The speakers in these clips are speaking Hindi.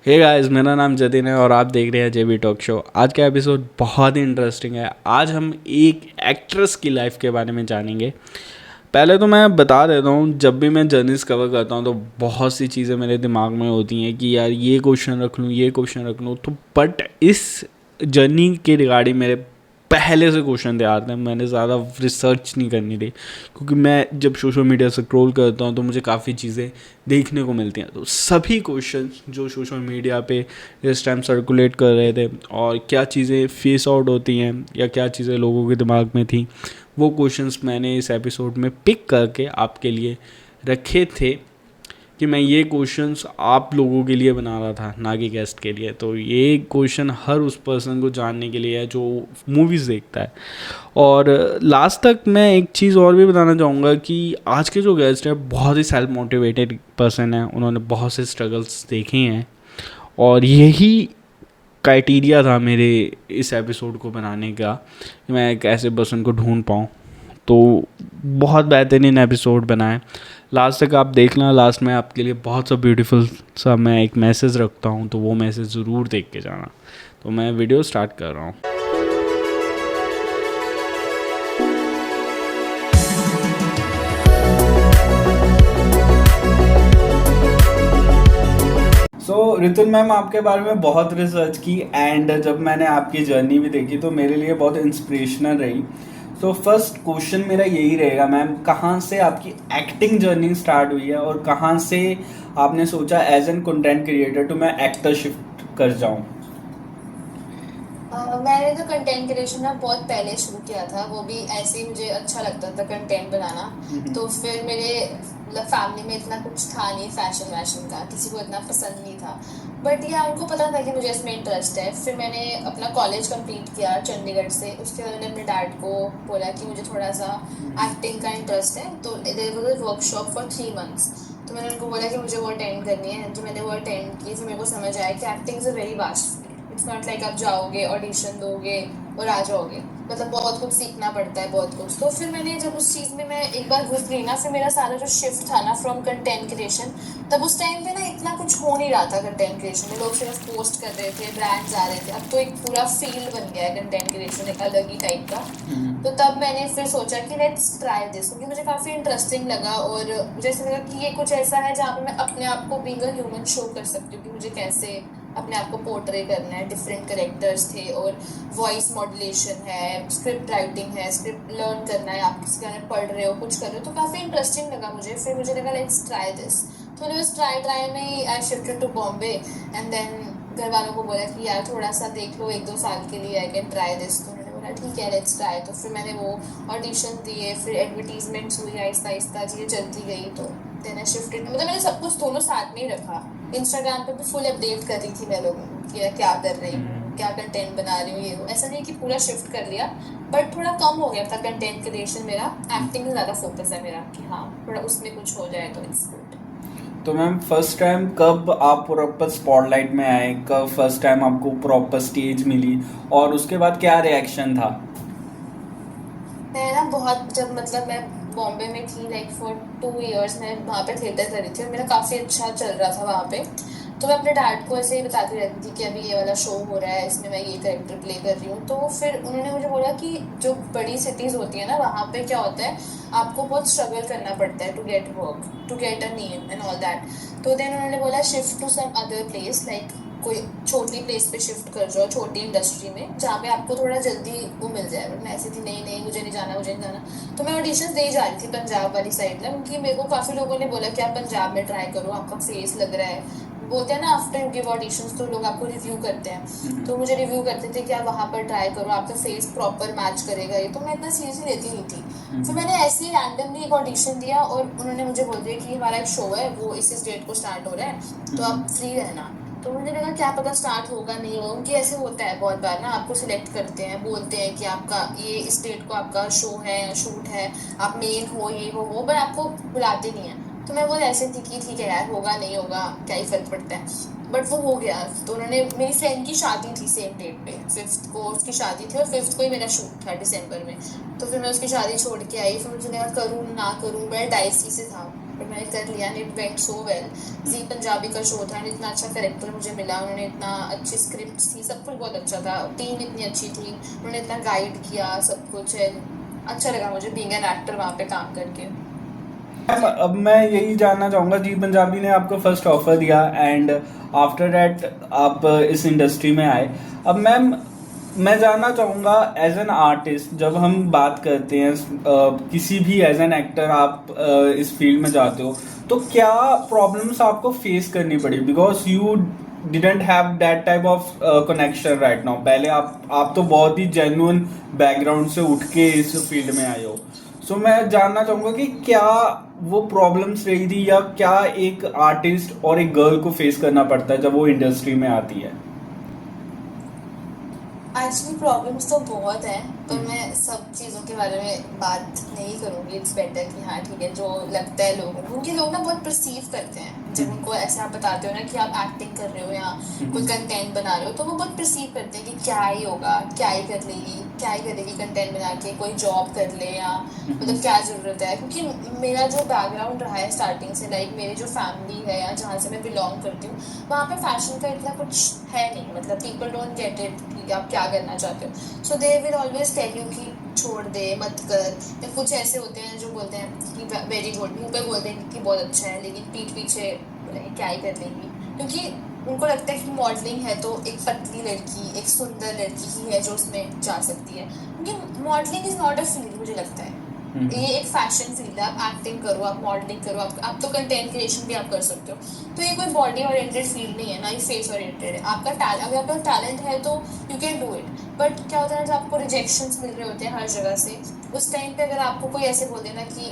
हे गाइस, मेरा नाम जतिन है और आप देख रहे हैं जेबी टॉक शो। आज का एपिसोड बहुत ही इंटरेस्टिंग है। आज हम एक एक्ट्रेस की लाइफ के बारे में जानेंगे। पहले तो मैं बता देता हूँ, जब भी मैं जर्नीज कवर करता हूँ तो बहुत सी चीज़ें मेरे दिमाग में होती हैं कि यार ये क्वेश्चन रख लूँ, ये क्वेश्चन रख लूँ। तो बट इस जर्नी के रिगार्डिंग मेरे पहले से क्वेश्चन तैयार थे। मैंने ज़्यादा रिसर्च नहीं करनी थी, क्योंकि मैं जब सोशल मीडिया से स्क्रॉल करता हूँ तो मुझे काफ़ी चीज़ें देखने को मिलती हैं। तो सभी क्वेश्चन जो सोशल मीडिया पे इस टाइम सर्कुलेट कर रहे थे और क्या चीज़ें फेस आउट होती हैं या क्या चीज़ें लोगों के दिमाग में थी, वो क्वेश्चंस मैंने इस एपिसोड में पिक करके आपके लिए रखे थे कि मैं ये क्वेश्चंस आप लोगों के लिए बना रहा था, ना कि गेस्ट के लिए। तो ये क्वेश्चन हर उस पर्सन को जानने के लिए है जो मूवीज़ देखता है। और लास्ट तक मैं एक चीज़ और भी बताना चाहूँगा कि आज के जो गेस्ट हैं बहुत ही सेल्फ मोटिवेटेड पर्सन हैं। उन्होंने बहुत से स्ट्रगल्स देखे हैं और यही क्राइटेरिया था मेरे इस एपिसोड को बनाने का कि मैं एक ऐसे पर्सन को ढूंढ पाऊँ। तो बहुत बेहतरीन एपिसोड बनाए। लास्ट तक आप देखना। लास्ट में आपके लिए बहुत सा ब्यूटीफुल सा मैं एक मैसेज रखता हूँ, तो वो मैसेज ज़रूर देख के जाना। तो मैं वीडियो स्टार्ट कर रहा हूँ। रितुल मैम, आपके बारे में बहुत रिसर्च की एंड जब मैंने आपकी जर्नी भी देखी तो मेरे लिए बहुत इंस्पिरेशनल रही। फर्स्ट क्वेश्चन मेरा यही रहेगा मैम, कहाँ से आपकी एक्टिंग जर्नी स्टार्ट हुई है और कहाँ से आपने सोचा एज एन कंटेंट क्रिएटर तो मैं एक्टर शिफ्ट कर जाऊँ? मैंने तो कंटेंट क्रिएशन ना बहुत पहले शुरू किया था, वो भी ऐसे ही मुझे अच्छा लगता था कंटेंट बनाना। तो फिर मेरे मतलब फैमिली में इतना कुछ था नहीं, फैशन वैशन का किसी को इतना पसंद नहीं था। बट या उनको पता था कि मुझे इसमें इंटरेस्ट है। फिर मैंने अपना कॉलेज कंप्लीट किया चंडीगढ़ से। उसके बाद मैंने अपने डैड को बोला कि मुझे थोड़ा सा एक्टिंग का इंटरेस्ट है। तो there was a workshop for 3 months. तो मैंने उनको बोला कि मुझे वो अटेंड करनी है। तो मैंने वो अटेंड की। फिर मेरे को समझ आया कि acting is a very vast. It's not like आप जाओगे ऑडिशन दोगे और आ जाओगे। मतलब बहुत कुछ सीखना पड़ता है, बहुत कुछ। तो फिर मैंने जब उस चीज़ में मैं एक बार घुस गई ना, फिर मेरा सारा जो शिफ्ट था ना फ्रॉम कंटेंट क्रिएशन, तब उस टाइम पे ना इतना कुछ हो नहीं रहा था कंटेंट क्रिएशन में। लोग सिर्फ पोस्ट कर रहे थे, ब्रांड्स आ रहे थे। अब तो एक पूरा फील्ड बन गया है कंटेंट क्रिएशन, एक अलग ही टाइप का। तो तब मैंने फिर सोचा कि लेट्स ट्राई दिस, क्योंकि मुझे काफ़ी इंटरेस्टिंग लगा और मुझे ऐसा लगा कि ये कुछ ऐसा है जहाँ पे मैं अपने आप को बीइंग अ ह्यूमन शो कर सकती हूँ कि मुझे कैसे अपने आप को पोर्ट्रे करना है। डिफरेंट करेक्टर्स थे और वॉइस मॉड्यूलेशन है, स्क्रिप्ट राइटिंग है, स्क्रिप्ट लर्न करना है, आप किसी गाने पढ़ रहे हो, कुछ कर रहे हो। तो काफ़ी इंटरेस्टिंग लगा मुझे। फिर मुझे लगा लेट्स ट्राई दिस। तो मैंने बस ट्राई में ही I shifted to Bombay and then घर वालों को बोला कि यार थोड़ा सा देख लो, 1-2 साल के लिए आई कैन ट्राई दिस। तो उन्होंने बोला ठीक है लेट्स ट्राई। तो फिर मैंने वो ऑडिशन दिए, फिर एडवर्टीजमेंट्स हुई, आहिस्ता आहिस्ता चीज़ें चलती गई। तो देन आई शिफ्टेड। मतलब मैंने सब कुछ दोनों साथ में ही रखा। इंस्टाग्राम पे भी फुल अपडेट कर रही थी मैं लोगों को कि क्या कर रही हूँ, क्या कंटेंट बना रही हूँ, ये वो। ऐसा नहीं कि पूरा शिफ्ट कर लिया, बट थोड़ा कम हो गया था कंटेंट क्रिएशन मेरा। एक्टिंग में ज़्यादा फोकस है मेरा कि हाँ थोड़ा उसमें कुछ हो जाए तो इट्स गुड। तो मैम, फर्स्ट टाइम कब आप प्रॉपर स्पॉटलाइट में आए, कब फर्स्ट टाइम आपको प्रॉपर स्टेज मिली और उसके बाद क्या रिएक्शन था? मैं ना बहुत, जब मतलब मैं बॉम्बे में थी लाइक फॉर 2 इयर्स, मैं वहाँ पे थिएटर कर रही थी और मेरा काफ़ी अच्छा चल रहा था वहाँ पे। तो मैं अपने डैड को ऐसे ही बताती रहती थी कि अभी ये वाला शो हो रहा है, इसमें मैं ये करेक्टर प्ले कर रही हूँ। तो फिर उन्होंने मुझे बोला कि जो बड़ी सिटीज़ होती है ना, वहाँ पे क्या होता है, आपको बहुत स्ट्रगल करना पड़ता है to get work, to get a name and all that. तो देन उन्होंने बोला shift to some other place, like कोई छोटी प्लेस पे शिफ्ट कर जाओ, छोटी इंडस्ट्री में जहाँ पे आपको थोड़ा जल्दी वो मिल जाए। बट मैं ऐसी थी, नहीं नहीं मुझे नहीं जाना, मुझे नहीं जाना। तो मैं ऑडिशंस दे जा रही थी पंजाब वाली साइड में, क्योंकि मेरे को काफ़ी लोगों ने बोला कि आप पंजाब में ट्राई करो, आपका फेस लग रहा है। बोलते हैं ना आफ्टर यू गिव ऑडिशंस तो लोग आपको रिव्यू करते हैं। तो मुझे रिव्यू करते थे कि आप वहाँ पर ट्राई करो, आपका फेस प्रॉपर मैच करेगा ये। तो मैं इतना सीरियसली लेती नहीं थी। फिर मैंने ऐसे ही रैंडमली एक ऑडिशन दिया और उन्होंने मुझे बोल दिया कि हमारा एक शो है, वो इस डेट को स्टार्ट हो रहा है, तो आप फ्री रहना। तो मुझे लगा क्या पता स्टार्ट होगा नहीं होगा, उनकी ऐसे होता है बहुत बार ना, आपको सिलेक्ट करते हैं, बोलते हैं कि आपका ये इस डेट को आपका शो है, शूट है, आप मेन हो, ये वो, पर आपको बुलाते नहीं हैं। तो मैं वो ऐसे थी कि ठीक है यार, होगा नहीं होगा क्या ही फर्क पड़ता है। बट वो हो गया। तो उन्होंने, मेरी फ्रेंड की शादी थी सेम डेट पे, 5th को उसकी शादी थी और 5th को ही मेरा शूट था दिसंबर में। तो फिर मैं उसकी शादी छोड़ के आई। फिर मुझे लगा करूँ ना करूँ, बड़ा डाइसी से था। पर मैंने कर लिया and it went so well. Zee Punjabi का शो था एंड इतना अच्छा करेक्टर मुझे मिला, उन्होंने इतना अच्छी स्क्रिप्ट थी, सब कुछ बहुत अच्छा था, टीम इतनी अच्छी थी, उन्होंने इतना गाइड किया सब कुछ है। अच्छा लगा मुझे बीइंग एन एक्टर वहाँ पे काम करके। मैम अब मैं यही जानना चाहूँगा, जी पंजाबी ने आपको फर्स्ट ऑफर दिया एंड आफ्टर दैट आप इस इंडस्ट्री में आए। अब मैम मैं जानना चाहूँगा एज एन आर्टिस्ट, जब हम बात करते हैं किसी भी एज एन एक्टर आप इस फील्ड में जाते हो, तो क्या प्रॉब्लम्स आपको फेस करनी पड़ी, because you didn't have that type of connection right now. पहले आप तो बहुत ही जेन्युइन बैकग्राउंड से उठ के इस फील्ड में आए हो। सो मैं जानना चाहूँगा कि क्या वो प्रॉब्लम्स रही थी, या क्या एक आर्टिस्ट और एक गर्ल को फेस करना पड़ता है जब वो इंडस्ट्री में आती है। एक्चुअली प्रॉब्लम्स तो बहुत हैं, पर मैं सब चीज़ों के बारे में बात नहीं करूँगी। इट्स बेटर कि हाँ ठीक है, जो लगता है लोगों को, क्योंकि लोग ना बहुत परसीव करते हैं जब उनको ऐसे आप बताते हो ना कि आप एक्टिंग कर रहे हो या कोई कंटेंट बना रहे हो, तो वो बहुत परसीव करते हैं कि क्या ही होगा, क्या ही कर लेगी, क्या ही करेगी कंटेंट बना के, कोई जॉब कर ले या मतलब क्या ज़रूरत है। क्योंकि मेरा जो बैकग्राउंड रहा है स्टार्टिंग से, लाइक मेरी जो फैमिली है या जहाँ से मैं बिलोंग करती हूँ, वहाँ पे फैशन का इतना कुछ है नहीं, मतलब पीपल डोंट गेट इट कि आप क्या करना चाहते हो। So they will always tell you कि छोड़ दे, मत कर। या कुछ ऐसे होते हैं जो बोलते हैं कि वेरी गुड, मुंह पे बोलते हैं कि बहुत अच्छा है, लेकिन पीठ पीछे क्या ही कर लेंगी, क्योंकि उनको लगता है कि मॉडलिंग है तो एक पतली लड़की, एक सुंदर लड़की ही है जो उसमें जा सकती है, क्योंकि modelling is not a field, मुझे लगता है ये एक फैशन फील्ड है। आप एक्टिंग करो, आप मॉडलिंग करो, आप तो कंटेंट क्रिएशन भी आप कर सकते हो, तो ये कोई बॉडी ओरिएंटेड फील्ड नहीं है, ना ही फेस ओरिएंटेड है। आपका टैलेंट, अगर आपका टैलेंट है तो you can do it. But क्या होता है जब आपको रिजेक्शंस मिल रहे होते हैं हर जगह से, उस टाइम पे अगर आपको कोई ऐसे बोल देना कि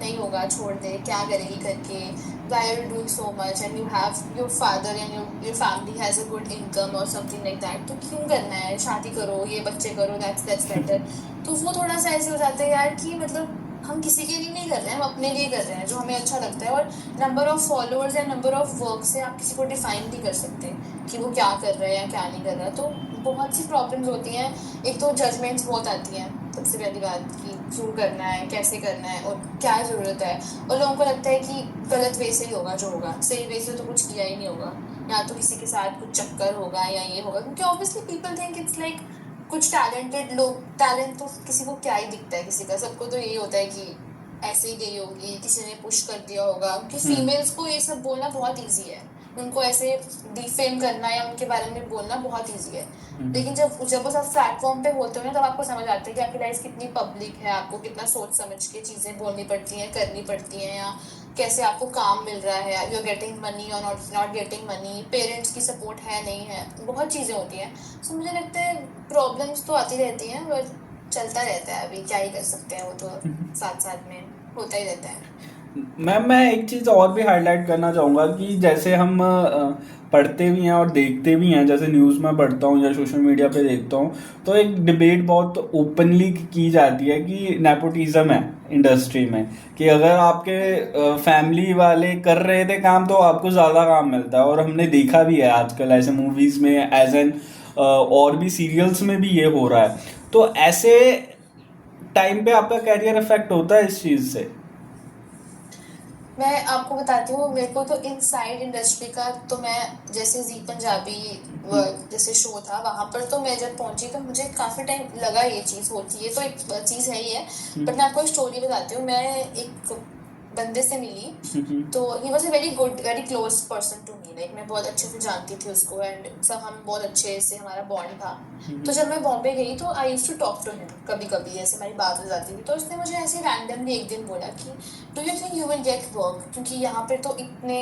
नहीं होगा, छोड़ दे, क्या करेगी करके, why are you doing so much and you have your father and your family has a good income or something like that, तो क्यों करना है, शादी करो, ये बच्चे करो, that's better। तो वो थोड़ा सा ऐसे हो जाता है यार कि मतलब हम किसी के लिए नहीं कर रहे हैं, हम अपने लिए कर रहे हैं जो हमें अच्छा लगता है। और नंबर ऑफ फॉलोअर्स या नंबर ऑफ वर्क से आप किसी को डिफाइन नहीं कर सकते कि वो क्या कर रहा है या क्या नहीं कर रहा। तो बहुत सी प्रॉब्लम्स होती हैं। एक तो जजमेंट्स बहुत आती हैं, सबसे पहली बात कि क्यों करना है, कैसे करना है और क्या ज़रूरत है। और लोगों को लगता है कि गलत वे से ही होगा जो होगा, सही वे से तो कुछ किया ही नहीं होगा, या तो किसी के साथ कुछ चक्कर होगा या ये होगा, क्योंकि obviously people think it's like कुछ टैलेंटेड लोग, टैलेंट तो किसी को क्या ही दिखता है, किसी का, सबको तो यही होता है कि ऐसे ही गई होगी, किसी ने पुश कर दिया होगा, क्योंकि फीमेल्स को ये सब बोलना बहुत ईजी है, उनको ऐसे डिफेम करना या उनके बारे में बोलना बहुत ईजी है। लेकिन जब जब उस आप प्लेटफॉर्म पे होते हो ना, तब आपको समझ आता है कि आपकी लाइफ कितनी पब्लिक है, आपको कितना सोच समझ के चीज़ें बोलनी पड़ती हैं, करनी पड़ती हैं, या कैसे आपको काम मिल रहा है, यू आर गेटिंग मनी और नॉट गेटिंग मनी, पेरेंट्स की सपोर्ट है नहीं है, बहुत चीज़ें होती हैं। सो मुझे लगता है प्रॉब्लम्स तो आती रहती हैं, बट चलता रहता है, अभी क्या ही कर सकते हैं, वो तो साथ साथ में होता ही रहता है। मैम मैं एक चीज़ और भी हाईलाइट करना चाहूँगा कि जैसे हम पढ़ते भी हैं और देखते भी हैं, जैसे न्यूज़ में पढ़ता हूँ या सोशल मीडिया पे देखता हूँ, तो एक डिबेट बहुत ओपनली की जाती है कि नेपोटिज्म है इंडस्ट्री में, कि अगर आपके फैमिली वाले कर रहे थे काम तो आपको ज़्यादा काम मिलता है। और हमने देखा भी है आजकल ऐसे मूवीज़ में, एज एन और भी सीरियल्स में भी ये हो रहा है। तो ऐसे टाइम पे आपका कैरियर इफेक्ट होता है इस चीज़ से। मैं आपको बताती हूँ, मेरे को तो इनसाइड इंडस्ट्री का, तो मैं जैसे जी पंजाबी जैसे शो था, वहाँ पर तो मैं जब पहुँची तो मुझे काफ़ी टाइम लगा ये चीज़ होती है, तो एक चीज़ है ही है। बट मैं आपको एक स्टोरी बताती हूँ। मैं एक बंदे से मिली, तो he was a very good, very close person to me, like मैं बहुत अच्छे से जानती थी उसको एंड सब, हम बहुत अच्छे से हमारा बॉन्ड था। तो जब मैं बॉम्बे गई तो I use to talk to him, कभी कभी ऐसे हमारी बात हो जाती थी। तो उसने मुझे ऐसे रैंडमली एक दिन बोला कि do you think you will get work, क्योंकि यहाँ पे तो इतने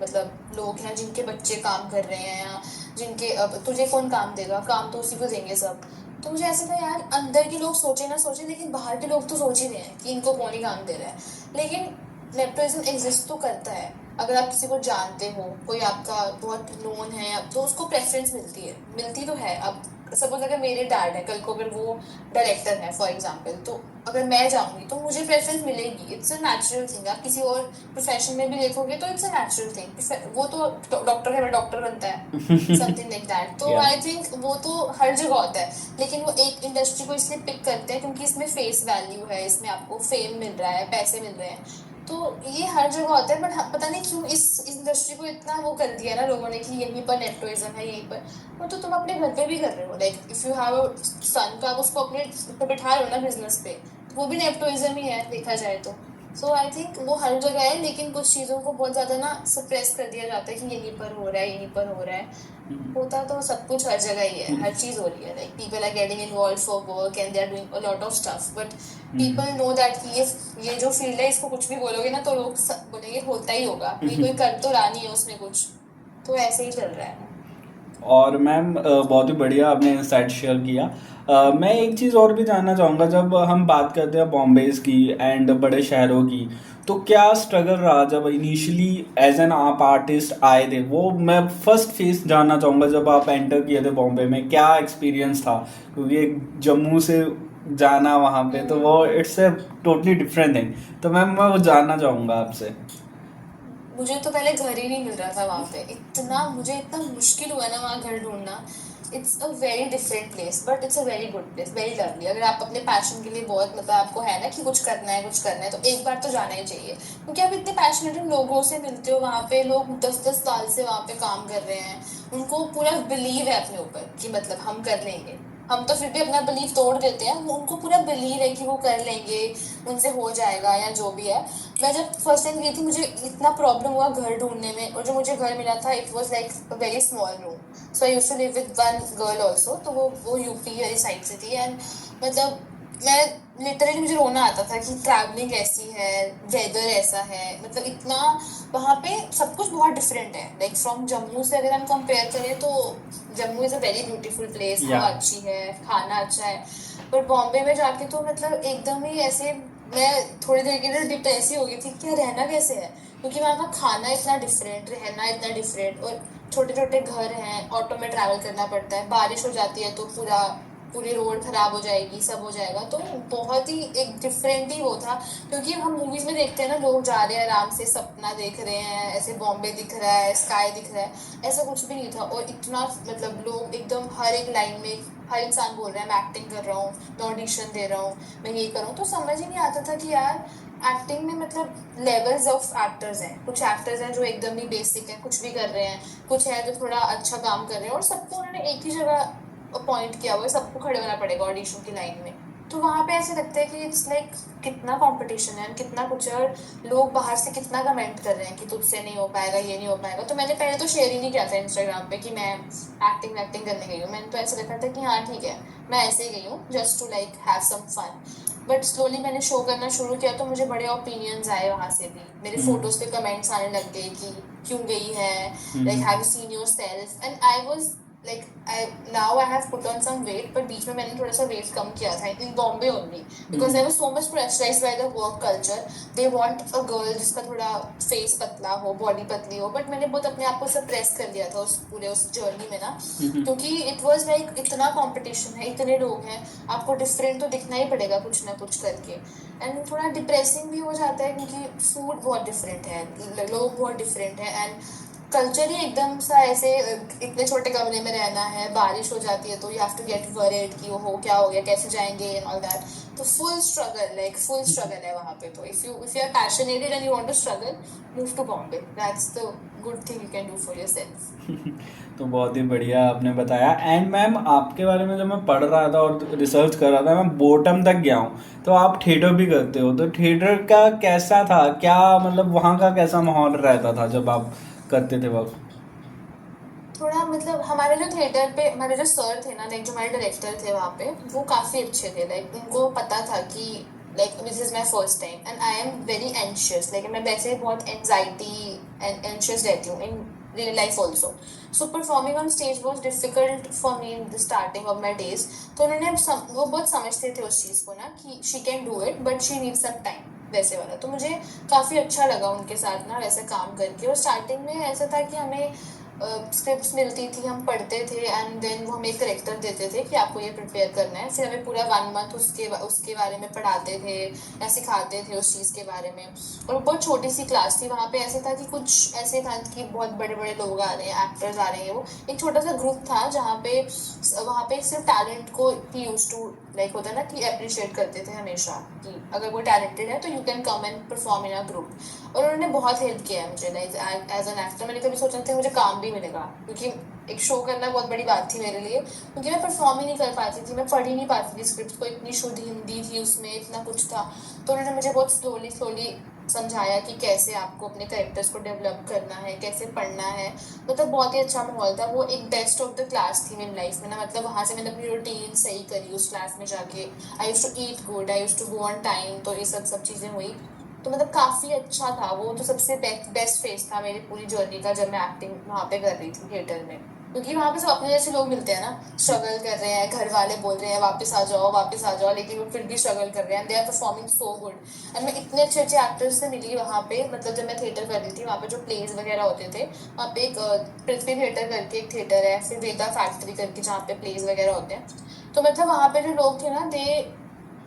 मतलब लोग हैं जिनके बच्चे काम कर रहे हैं, या जिनके अब तुझे कौन काम देगा, काम तो उसी को देंगे सब। तो मुझे ऐसा था यार, अंदर के लोग सोचे ना सोचे, लेकिन बाहर के लोग तो सोच ही रहे हैं कि इनको कौन ही काम दे रहा है। लेकिन नेपोटिज्म एग्जिस्ट तो करता है। अगर आप किसी को जानते हो, कोई आपका बहुत नोन है, तो उसको प्रेफरेंस मिलती है, मिलती तो है। अब सपोज अगर मेरे डैड है, कल को अगर वो डायरेक्टर है फॉर एग्जांपल, तो अगर मैं जाऊंगी तो मुझे प्रेफरेंस मिलेगी। It's a natural thing. आप किसी और प्रोफेशन में भी देखोगे तो इट्स अ नेचुरल थिंग। वो तो डॉक्टर है, डॉक्टर बनता है, समथिंग लाइक दैट। तो या आई थिंक वो तो हर जगह होता है, लेकिन वो एक इंडस्ट्री को इसलिए पिक करते हैं क्योंकि इसमें फेस वैल्यू है, इसमें आपको फेम मिल रहा है, पैसे मिल रहे हैं। तो ये हर जगह होता है, बट पता नहीं क्यों इस इंडस्ट्री को इतना वो कर दिया ना लोगों ने कि यहीं पर नेपोटिज्म है, यहीं पर। वो तो तुम अपने घर पे भी कर रहे हो, like if you have a son तो आप उसको अपने पे बिठा रहे हो ना बिजनेस पे, तो वो भी नेपोटिज्म ही है देखा जाए तो। सो आई थिंक वो हर जगह है, लेकिन कुछ चीज़ों को बहुत ज़्यादा ना सप्रेस कर दिया जाता है कि यहीं पर हो रहा है, यहीं पर हो रहा है। होता तो सब कुछ हर जगह ही है, हर चीज़ हो रही है, like people are getting involve for work and they are doing a lot of stuff, but people know that कि ये जो फील्ड है इसको कुछ भी बोलोगे ना तो लोग बोलेंगे होता ही होगा, ये कोई कर तो रहा नहीं है उसमें कुछ। तो ऐसे ही चल रहा है। और मैम बहुत ही बढ़िया आपने इंसाइट शेयर किया। मैं एक चीज़ और भी जानना चाहूँगा, जब हम बात करते हैं बॉम्बे की एंड बड़े शहरों की, तो क्या स्ट्रगल रहा जब इनिशियली एज एन आप आर्टिस्ट आए थे? वो मैं फर्स्ट फेस जानना चाहूँगा, जब आप एंटर किए थे बॉम्बे में क्या एक्सपीरियंस था? क्योंकि एक जम्मू से जाना वहाँ पे तो वो it's a totally different thing. तो मैम मैं वो जानना चाहूँगा आपसे। मुझे तो पहले घर ही नहीं मिल रहा था वहाँ पे, मुझे इतना मुश्किल हुआ ना वहाँ घर ढूंढना। It's a very different place, but it's a very good place, very lovely. अगर आप अपने पैशन के लिए बहुत मतलब आपको है ना कि कुछ करना है कुछ करना है, तो एक बार तो जाना ही चाहिए, क्योंकि आप इतने पैशनेट लोगों से मिलते हो वहाँ पे। लोग 10-10 साल से वहाँ पे काम कर रहे हैं, उनको पूरा बिलीव है अपने ऊपर कि मतलब हम कर लेंगे। हम तो फिर भी अपना बिलीव तोड़ देते हैं, उनको पूरा बिलीव है कि वो कर लेंगे, उनसे हो जाएगा या जो भी है। मैं जब फर्स्ट टाइम गई थी मुझे इतना प्रॉब्लम हुआ घर ढूंढने में, और जो मुझे घर मिला था it was like a very small room. So I used to live with one girl also, तो वो यूपी वाली साइड से थी। एंड मतलब मैं लिटरली मुझे रोना आता था कि ट्रैवलिंग ऐसी है, वेदर ऐसा है, मतलब इतना वहाँ पे सब कुछ बहुत डिफरेंट है। लाइक फ्रॉम जम्मू से अगर हम कंपेयर करें तो Jammu is a very beautiful place, या हवा अच्छी है, खाना अच्छा है। पर बॉम्बे में जाके तो मतलब एकदम ही ऐसे मैं थोड़ी देर के लिए डिप्रेस ही हो गई थी कि यार रहना कैसे है, क्योंकि वहाँ का खाना इतना डिफरेंट, रहना इतना डिफरेंट, और छोटे छोटे घर हैं, ऑटो में ट्रैवल करना पड़ता है, बारिश हो जाती है तो पूरी रोड खराब हो जाएगी, सब हो जाएगा। तो बहुत ही एक डिफरेंट ही वो था, क्योंकि हम मूवीज में देखते हैं ना लोग जा रहे हैं आराम से, सपना देख रहे हैं, ऐसे बॉम्बे दिख रहा है, स्काई दिख रहा है, ऐसा कुछ भी नहीं था। और इतना मतलब लोग एकदम हर एक लाइन में हर इंसान बोल रहा है मैं एक्टिंग कर रहा हूँ, मैं ऑडिशन दे रहा हूँ, मैं ये कर रहा हूँ। तो समझ ही नहीं आता था कि यार एक्टिंग में मतलब लेवल्स ऑफ एक्टर्स हैं। कुछ एक्टर्स हैं जो एकदम ही बेसिक है, कुछ भी कर रहे हैं, कुछ है जो थोड़ा अच्छा काम कर रहे हैं, और सबको उन्होंने एक ही जगह अपॉइंट किया हुआ है, सबको खड़े होना पड़ेगा ऑडिशन की लाइन में। तो वहाँ पे ऐसे लगता है कि इट्स लाइक कितना कंपटीशन है, कितना कुछ है, और लोग बाहर से कितना कमेंट कर रहे हैं कि तुझसे नहीं हो पाएगा, ये नहीं हो पाएगा। तो मैंने पहले तो शेयर ही नहीं किया था इंस्टाग्राम पे कि मैं एक्टिंग करने गई हूँ। मैंने तो ऐसे रखा था कि हाँ ठीक है, मैं ऐसे ही गई हूँ just to like have some fun. But slowly मैंने शो करना शुरू किया तो मुझे बड़े ओपिनियंस आए वहाँ से भी, मेरे फोटोज पे कमेंट्स आने लग गए कि क्यों गई है, like have you seen your self. And I was like now I have put on some weight, but बीच में मैंने थोड़ा सा वेट कम किया था in Bombay only, because I was so much pressurized by the work culture. They want a girl जिसका थोड़ा फेस पतला हो, बॉडी पतली हो, बट मैंने बहुत अपने आप को सप्रेस कर दिया था उस जर्नी में ना, क्योंकि इट वाज लाइक इतना कंपटीशन है, इतने लोग हैं, आपको डिफरेंट तो दिखना ही पड़ेगा कुछ ना कुछ करके। एंड थोड़ा डिप्रेसिंग भी हो जाता है क्योंकि फूड बहुत डिफरेंट है, लोग बहुत डिफरेंट है, एंड कल्चर ही एकदम सा ऐसे इतने छोटे कमरे में रहना है, बारिश हो जाती है तो you have to get worried कि वो हो क्या हो गया, कैसे जाएंगे एंड ऑल दैट। तो फुल स्ट्रगल है वहाँ पे। तो if you are passionated and you want to struggle, move to Bombay, that's the good thing you can do for yourself. तो बहुत ही बढ़िया आपने बताया। एंड मैम आपके बारे में जब मैं पढ़ रहा था और रिसर्च कर रहा था, मैं बॉटम तक गया हूँ। तो आप थिएटर भी करते हो, तो थिएटर का कैसा था, क्या मतलब वहाँ का कैसा माहौल रहता था जब आप करते थे वक्त? थोड़ा मतलब हमारे जो थिएटर पे हमारे जो सर थे ना, लाइक जो हमारे डायरेक्टर थे वहाँ पे, वो काफ़ी अच्छे थे। लाइक उनको पता था कि like this is my first time and I am very anxious, like मैं वैसे ही बहुत एंजाइटी एंड एंशियस रहती हूँ in real life also. So performing on stage was difficult for me in the starting of my days. तो वो बहुत समझते थे उस चीज़ को ना कि she can do it but she need some time, वैसे वाला। तो मुझे काफ़ी अच्छा लगा उनके साथ ना वैसे काम करके। और स्टार्टिंग में ऐसा था कि हमें स्क्रिप्ट्स मिलती थी, हम पढ़ते थे एंड देन वो हमें एक करेक्टर देते थे कि आपको ये प्रिपेयर करना है, फिर हमें पूरा 1 मंथ उसके बारे में पढ़ाते थे या सिखाते थे उस चीज़ के बारे में। और बहुत छोटी सी क्लास थी, वहाँ पे ऐसे था कि कुछ ऐसे था कि बहुत बड़े बड़े लोग आ रहे हैं, एक्टर्स आ रहे हैं, वो एक छोटा सा ग्रुप था जहाँ पे वहाँ पे सिर्फ टैलेंट को ही यूज टू लाइक होता है ना कि अप्रिशिएट करते थे हमेशा कि अगर वो टैलेंटेड है तो you can come and perform in a group. और उन्होंने बहुत हेल्प किया है मुझे लाइक एज एन एक्टर। मैंने कभी सोचा था मुझे काम भी मिलेगा, क्योंकि एक शो करना बहुत बड़ी बात थी मेरे लिए, क्योंकि मैं परफॉर्म ही नहीं कर पाती थी, मैं पढ़ ही नहीं पाती थी स्क्रिप्ट को, इतनी शुद्ध हिंदी थी उसमें, इतना कुछ था। तो उन्होंने मुझे बहुत स्लोली स्लोली समझाया कि कैसे आपको अपने कैरेक्टर्स को डेवलप करना है, कैसे पढ़ना है। मतलब बहुत ही अच्छा माहौल था, वो एक बेस्ट ऑफ द क्लास थी मेरी लाइफ में ना। मतलब वहाँ से मैंने अपनी रूटीन सही करी उस क्लास में जाके। I use to eat good, I use to go on time, तो ये सब चीज़ें हुई। तो मतलब काफ़ी अच्छा था वो, तो सबसे बेस्ट फेज था मेरी पूरी जर्नी का जब मैं एक्टिंग वहाँ पे कर रही थी थिएटर में। क्योंकि वहाँ पे सब अपने जैसे लोग मिलते हैं ना, स्ट्रगल कर रहे हैं, घर वाले बोल रहे हैं वापस आ जाओ वापस आ जाओ, लेकिन वो फिर भी स्ट्रगल कर रहे हैं, they are performing so good. And मैं इतने अच्छे अच्छे एक्टर्स से मिली वहाँ पे, मतलब जब मैं थिएटर कर रही थी वहाँ पे जो प्लेज वगैरह होते थे, वहाँ पे एक पृथ्वी थिएटर करके एक थिएटर है, फिर वेदा फैक्ट्री करके जहाँ पे प्लेज वगैरह होते हैं। तो मतलब वहाँ पे जो लोग थे ना,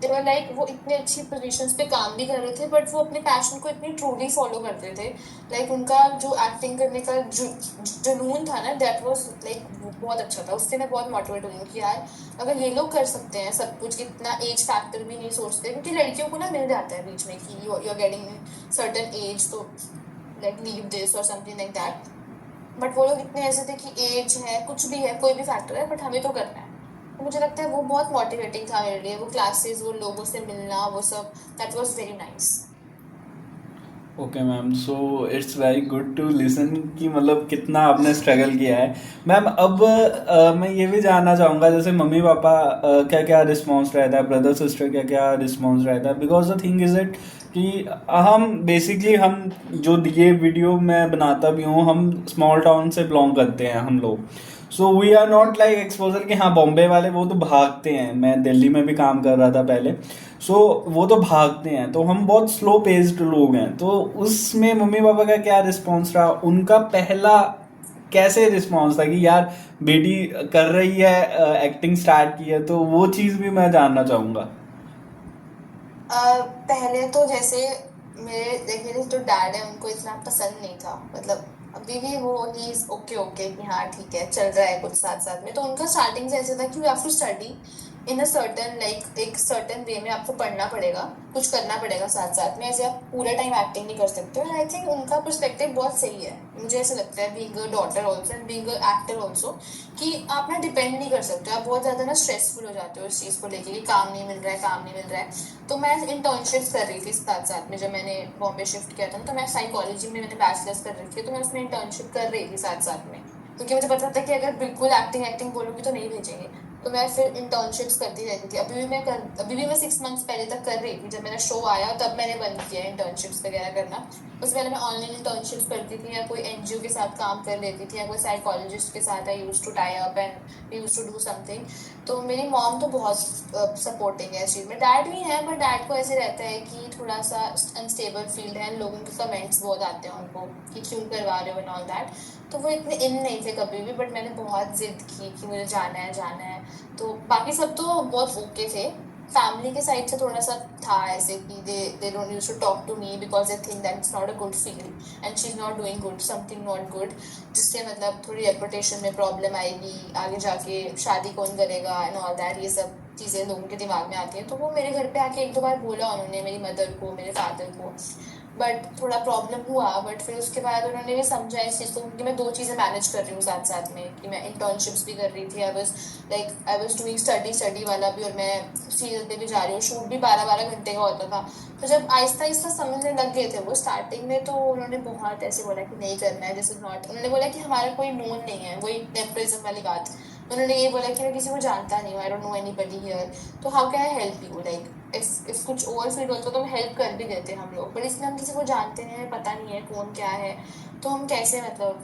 दे वर लाइक वो इतने अच्छी पोजीशंस पे काम भी कर रहे थे, बट वो अपने पैशन को इतनी ट्रूली फॉलो करते थे। लाइक उनका जो एक्टिंग करने का जुनून था ना, दैट वाज लाइक बहुत अच्छा था। उससे मैं बहुत मोटिवेट हुई हूँ कि यार अगर ये लोग कर सकते हैं सब कुछ, इतना एज फैक्टर भी नहीं सोचते, क्योंकि लड़कियों को ना मिल जाता है बीच में कि you are getting certain age, तो लाइक लीव दिस और समथिंग लाइक दैट। बट वो लोग इतने ऐसे थे कि एज है, कुछ भी है, कोई भी फैक्टर है, बट हमें तो करना है। तो मुझे लगता है वो बहुत मोटिवेटिंग था मेरे लिए, वो क्लासेस, वो लोगों से मिलना, वो सब, that was very nice. Okay ma'am, so it's very good to listen कि मतलब कितना आपने स्ट्रगल किया है। मैम अब मैं ये भी जानना चाहूँगा, जैसे मम्मी पापा क्या क्या रिस्पॉन्स रहता है, ब्रदर सिस्टर क्या क्या रिस्पॉन्स रहता है, because the thing is it कि हम बेसिकली हम जो ये वीडियो मैं बनाता भी हूँ, हम स्मॉल टाउन से बिलोंग करते हैं हम लोग। So we are not like exposure कि हाँ बॉम्बे वाले वो तो भागते हैं, मैं दिल्ली में भी काम कर रहा था पहले। सो वो तो भागते हैं, तो हम बहुत स्लो पेस्ड लोग हैं। तो उसमें मम्मी पापा का क्या रिस्पॉन्स रहा, उनका पहला कैसे रिस्पॉन्स था कि यार बेटी कर रही है, एक्टिंग स्टार्ट की है, तो वो चीज़ भी मैं जानना चाहूँगा। पहले तो जैसे मेरे जो डैड है उनको इतना पसंद नहीं था, मतलब अभी भी वो ही ओके ओके कि हाँ ठीक है चल रहा है कुछ साथ साथ में। तो उनका स्टार्टिंग से ऐसे था कि you have to study in a certain like एक सर्टन वे में, आपको पढ़ना पड़ेगा, कुछ करना पड़ेगा साथ साथ में, ऐसे आप पूरा टाइम एक्टिंग नहीं कर सकते। और आई थिंक उनका पर्सपेक्टिव बहुत सही है, मुझे ऐसा लगता है, being a daughter also and being a actor also, कि आप ना डिपेंड नहीं कर सकते, आप बहुत ज़्यादा ना स्ट्रेसफुल हो जाते हो इस चीज़ को लेके कि काम नहीं मिल रहा है, काम नहीं मिल रहा है। तो मैं इंटर्नशिप्स कर रही थी साथ साथ में, जब मैंने बॉम्बे शिफ्ट किया था ना, तो मैं साइकोलॉजी में मैंने बैचलर्स कर रखी है, तो मैं उसमें इंटर्नशिप कर रही थी साथ साथ में, क्योंकि मुझे पता था कि अगर बिल्कुल एक्टिंग एक्टिंग बोलूँगी तो नहीं भेजेंगे। तो मैं फिर इंटर्नशिप्स करती रहती थी। अभी भी मैं 6 मंथ्स पहले तक कर रही थी, जब मेरा शो आया तब मैंने बंद किया इंटर्नशिप्स वगैरह करना। उससे पहले मैं ऑनलाइन इंटर्नशिप्स करती थी, या कोई एनजीओ के साथ काम कर लेती थी, या कोई साइकोलॉजिस्ट के साथ I use to tie up and use to do something. तो मेरी मॉम तो बहुत सपोर्टिंग है इस चीज़ में, डैड भी है, बट डैड को ऐसे रहता है कि थोड़ा सा अनस्टेबल फील्ड है, लोगों के कमेंट्स बहुत आते हैं उनको कि क्यों करवा रहे हो एंड ऑल दैट। तो वो इतने इन नहीं थे कभी भी, बट मैंने बहुत जिद की कि मुझे जाना है जाना है। तो बाकी सब तो बहुत ओके थे। फैमिली के साइड से थोड़ा सा था ऐसे कि they don't use to talk to me because they think that it's not a good field and she is not doing good, something not good, जिससे मतलब थोड़ी रेपुटेशन में प्रॉब्लम आएगी आगे जाके, शादी कौन करेगा एंड ऑल दैट, ये सब चीज़ें लोगों के दिमाग में आती हैं। तो वो मेरे घर पे आके एक दो बार बोला उन्होंने, मेरी मदर को, मेरे फादर को, बट थोड़ा प्रॉब्लम हुआ। बट फिर उसके बाद उन्होंने भी समझा इस चीज़ को, क्योंकि मैं दो चीज़ें मैनेज कर रही हूँ साथ साथ में, कि मैं इंटर्नशिप्स भी कर रही थी, आई वाज डूइंग स्टडी वाला भी, और मैं सीरियल पे भी जा रही हूँ, शूट भी 12-12 घंटे का होता था। तो जब आहिस्ता आहिस्ता समझने लग गए थे वो स्टार्टिंग में, तो उन्होंने बहुत ऐसे बोला कि नहीं करना है, दिस इज नॉट, उन्होंने बोला कि हमारा कोई नोन नहीं है, वही नेपोटिज्म वाली बात। उन्होंने ये बोला कि मैं किसी को जानता नहीं हूँ, I don't know anybody here, तो how can I help you, like if कुछ और फील्ड होता तो हम हेल्प कर भी देते हम लोग, पर इसमें हम किसी को जानते हैं, पता नहीं है कौन क्या है, तो हम कैसे मतलब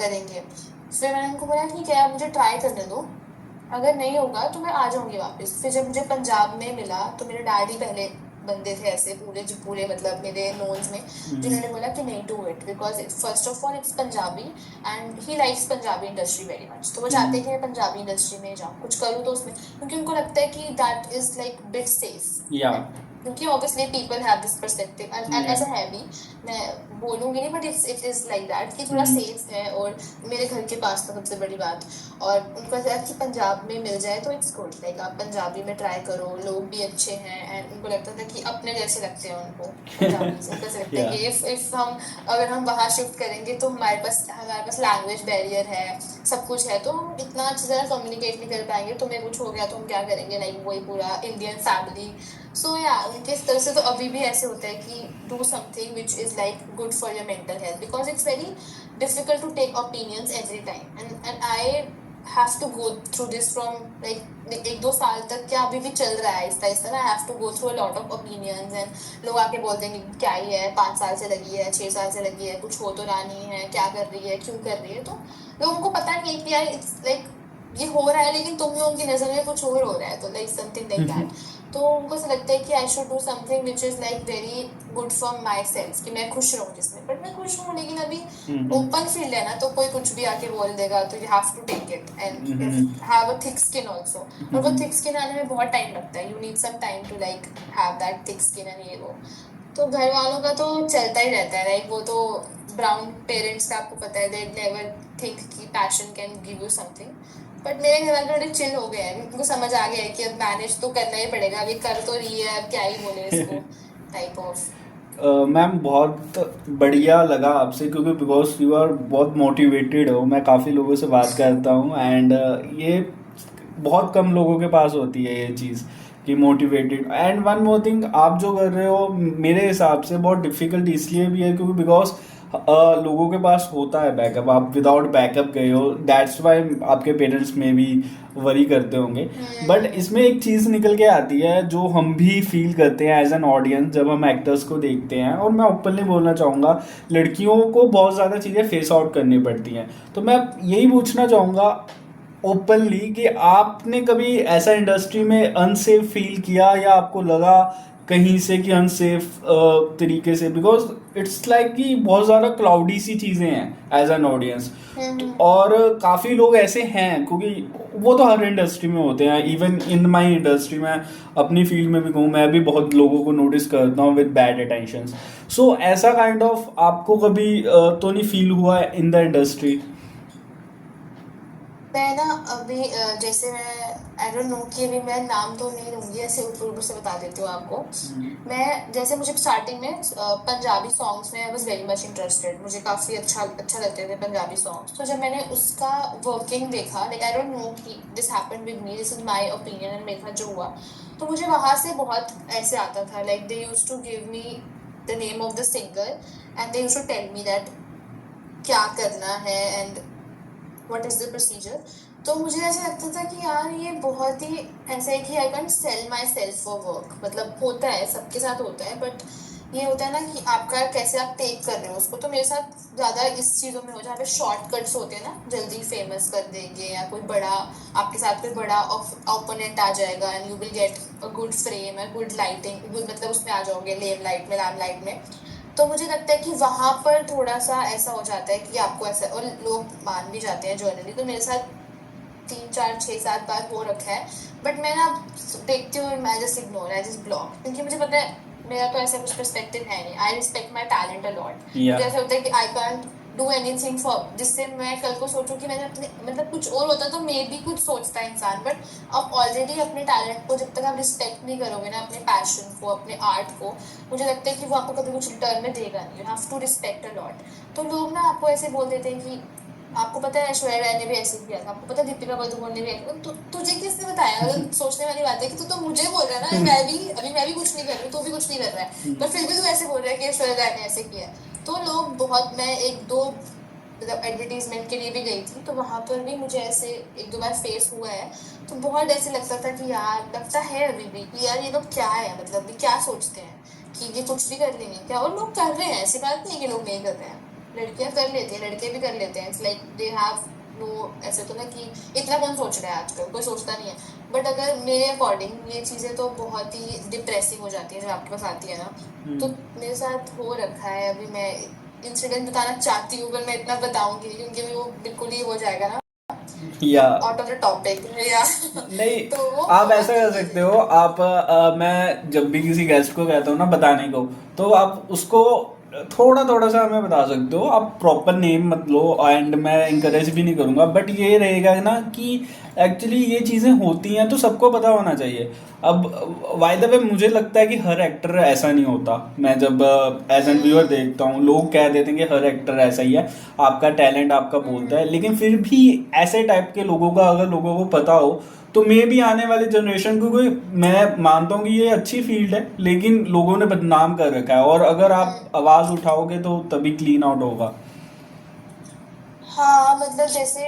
करेंगे। फिर मैंने उनको बोला ठीक है आप मुझे ट्राई करने दो, अगर नहीं होगा तो मैं आ जाऊँगी वापस। फिर जब मुझे पंजाब में मिला, तो मेरे डैडी पहले बंदे थे ऐसे पूरे जो पूरे मतलब मेरे नोन्स में जिन्होंने बोला कि नहीं do it because first of all it's Punjabi and he likes Punjabi industry very much. तो वो चाहते हैं कि मैं पंजाबी इंडस्ट्री में जाऊँ कुछ करूँ तो उसमें, क्योंकि उनको लगता है कि that is like bit safe. या क्योंकि obviously people have this perspective and ऐसा है भी, मैं बोलूँगी नहीं but it is like that कि थोड़ा सेफ है। और मेरे घर के पास तो सबसे बड़ी बात, और उनको ऐसा है कि पंजाब में मिल जाए तो इट्स गुड, लाइक आप पंजाबी में ट्राई करो, लोग भी अच्छे हैं एंड उनको लगता था कि अपने जैसे लगते हैं उनको पंजाबी से। उनको ऐसा लगता है कि इफ हम अगर हम वहाँ शिफ्ट करेंगे तो हमारे पास लैंग्वेज बैरियर है, सब कुछ है, तो हम इतना अच्छी तरह कम्युनिकेट नहीं कर पाएंगे। तुम्हें कुछ हो गया तो हम क्या करेंगे, लाइक वही पूरा इंडियन फैमिली। सो या उनके तरफ से तो अभी भी ऐसे होता है कि do something which is like good for your mental health, because it's very difficult to take opinions every time and I have to go through this from like 1-2 साल तक, क्या अभी भी चल रहा है आहिस्ता आहिस्ता। I have to go through a lot of opinions and लोग आके बोल देंगे क्या ही है, 5 साल से लगी है, 6 साल से लगी है, कुछ हो तो रहा नहीं है, क्या कर रही है, क्यों कर रही है। तो लोगों को पता नहीं है कि यार इट्स लाइक ये हो रहा है लेकिन तुम लोगों की नज़र में कुछ और हो रहा है, तो लाइक समथिंग लाइक दैट। तो उनको ऐसा लगता है कि I should do something which is like very good for my self, कि मैं खुश रहूँ जिसमें, बट मैं खुश हूँ लेकिन अभी ओपन फील्ड है ना, तो कोई कुछ भी आके बोल देगा, तो you have to take it and have a thick skin also. और वो थिक स्किन आने में बहुत टाइम लगता है, you need some time to like have that thick skin and ये वो। तो घर वालों का तो चलता ही रहता है, लाइक वो तो ब्राउन पेरेंट्स का आपको पता है, दे नेवर थिंक कि passion can give you something. But मेरे घर वाले थोड़े चिल हो गए हैं, उनको समझ आ गया है कि अब मैनेज तो करना ही पड़ेगा, अभी कर तो रही है, अब क्या ही बोले इसको टाइप ऑफ। मैम बहुत बढ़िया लगा आपसे, क्योंकि बिकॉज यू आर बहुत मोटिवेटेड हो। मैं काफ़ी लोगों से बात करता हूँ एंड ये बहुत कम लोगों के पास होती है ये चीज़ कि motivated. And one more thing, आप जो कर रहे हो मेरे हिसाब से बहुत डिफ़िकल्ट इसलिए भी है क्योंकि बिकॉज लोगों के पास होता है बैकअप, आप विदाउट बैकअप गए हो, दैट्स वाई आपके पेरेंट्स में भी वरी करते होंगे। बट इसमें एक चीज़ निकल के आती है जो हम भी फील करते हैं एज एन ऑडियंस जब हम एक्टर्स को देखते हैं, और मैं ओपनली बोलना चाहूँगा लड़कियों को बहुत ज़्यादा चीज़ें फेस आउट करनी पड़ती हैं। तो मैं यही पूछना चाहूँगा ओपनली कि आपने कभी ऐसा इंडस्ट्री में अनसेफ फील किया या आपको लगा कहीं से कि अनसेफ तरीके से, बिकॉज इट्स लाइक कि बहुत ज़्यादा क्लाउडी सी चीज़ें हैं एज एन ऑडियंस। और काफ़ी लोग ऐसे हैं, क्योंकि वो तो हर इंडस्ट्री में होते हैं, इवन इन माई इंडस्ट्री में अपनी फील्ड में भी कहूँ, मैं भी बहुत लोगों को नोटिस करता हूँ विद बैड अटेंशंस। सो ऐसा काइंड ऑफ आपको कभी तो नहीं फील हुआ इन द इंडस्ट्री? मैं ना अभी जैसे मैं आई डोंट नो कि अभी मैं नाम तो नहीं लूँगी, ऐसे ऊपर ऊपर से बता देती हूँ आपको। मैं जैसे मुझे स्टार्टिंग में पंजाबी सॉन्ग्स में I was very much interested, मुझे काफ़ी अच्छा लगते थे पंजाबी सॉन्ग्स। तो जब मैंने उसका वर्किंग देखा, लाइक आई डोंट नो कि this happened with me, this is my opinion and मेरे साथ जो हुआ, तो मुझे वहाँ से बहुत ऐसे आता था, like they use to give me the name of the singer and they use to tell me that क्या करना है and what is the procedure. तो मुझे ऐसा लगता था कि यार ये बहुत ही ऐसा है कि I can't sell my self for work, मतलब होता है सबके साथ होता है, बट ये होता है ना कि आपका कैसे आप टेक कर रहे हो उसको। तो मेरे साथ ज़्यादा इस चीज़ों में हो जहाँ पे शॉर्टकट्स होते हैं ना, जल्दी फेमस कर देंगे, या कोई बड़ा आपके साथ कोई बड़ा ओपोनेंट आ जाएगा and you will get a good frame है, गुड लाइटिंग, मतलब उसमें आ जाओगे लेम लाइट में, लैम लाइट में। तो मुझे लगता है कि वहाँ पर थोड़ा सा ऐसा हो जाता है कि आपको ऐसा, और लोग मान भी जाते हैं जनरली। तो मेरे साथ 3-4-6-7 बार हो रखा है, बट मैं ना देखती हूँ, मैं just ignore, I just block, क्योंकि मुझे पता है मेरा तो ऐसा कुछ पर्सपेक्टिव है नहीं। I respect my talent a lot. या मुझे ऐसा होता है कि I can't do anything for जिससे मैं कल को सोचूं कि मैंने अपने मतलब कुछ और होता तो मे भी कुछ सोचता है इंसान, बट अब ऑलरेडी अपने टैलेंट को जब तक आप रिस्पेक्ट नहीं करोगे ना, अपने पैशन को, अपने आर्ट को, मुझे लगता है कि वो आपको कभी कुछ रिटर्न में देगा नहीं। You have to respect a lot. तो लोग ना आपको ऐसे बोल देते हैं कि आपको पता है ऐश्वर्या राय ने भी ऐसे किया था, आपको पता है दीपिका पादुकोण ने भी ऐसे, तुझे किसने बताया? अगर सोचने वाली बात है कि तू तो मुझे बोल रहा है ना, मैं भी कुछ नहीं कर रही, तू भी कुछ नहीं कर रहा है, पर फिर भी तू ऐसे बोल रहा है कि ऐश्वर्या राय ने ऐसे किया। तो लोग बहुत, मैं 1-2 मतलब एडवर्टीजमेंट के लिए भी गई थी, तो वहाँ पर भी मुझे ऐसे 1-2 बार फेस हुआ है। तो बहुत ऐसे लगता था कि यार, लगता है अभी भी कि यार ये लोग क्या है, मतलब ये क्या सोचते हैं कि ये कुछ भी कर लेंगे क्या, और लोग कर रहे हैं, ऐसी बात नहीं है कि लोग नहीं कर रहे हैं। लड़कियां कर लेती हैं, लड़के भी कर लेते हैं, it's like they have no ऐसे तो ना कि इतना कौन सोच रहा है आजकल, कोई सोचता नहीं है। बट अगर मेरे अकॉर्डिंग ये चीज़ें तो बहुत ही डिप्रेसिंग हो जाती है जब आपके पास आती है ना। तो मेरे साथ हो रखा है। अभी मैं इंसिडेंट बताना चाहती हूँ पर मैं इतना बताऊंगी नहीं, क्योंकि वो बिल्कुल ही हो जाएगा ना या आउट ऑफ द टॉपिक या नहीं, तो वो आप ऐसा बहुत कर ही सकते हो। आप मैं जब भी किसी गेस्ट को कहता हूँ ना बताने को, तो आप उसको थोड़ा थोड़ा सा हमें बता सकते हो। आप प्रॉपर नेम मत लो, एंड मैं इंकरेज भी नहीं करूँगा, बट ये रहेगा ना कि एक्चुअली ये चीज़ें होती हैं तो सबको पता होना चाहिए। अब बाय द वे मुझे लगता है कि हर एक्टर ऐसा नहीं होता। मैं जब एज एन व्यूअर देखता हूँ, लोग कह देते हैं कि हर एक्टर ऐसा ही है, आपका टैलेंट आपका बोलता है, लेकिन फिर भी ऐसे टाइप के लोगों का अगर लोगों को पता हो तो मे भी आने वाली जनरेशन को कोई, मैं मानता हूँ कि ये अच्छी फील्ड है लेकिन लोगों ने बदनाम कर रखा है, और अगर आप आवाज़ उठाओगे तो तभी क्लीन आउट होगा। हाँ मतलब जैसे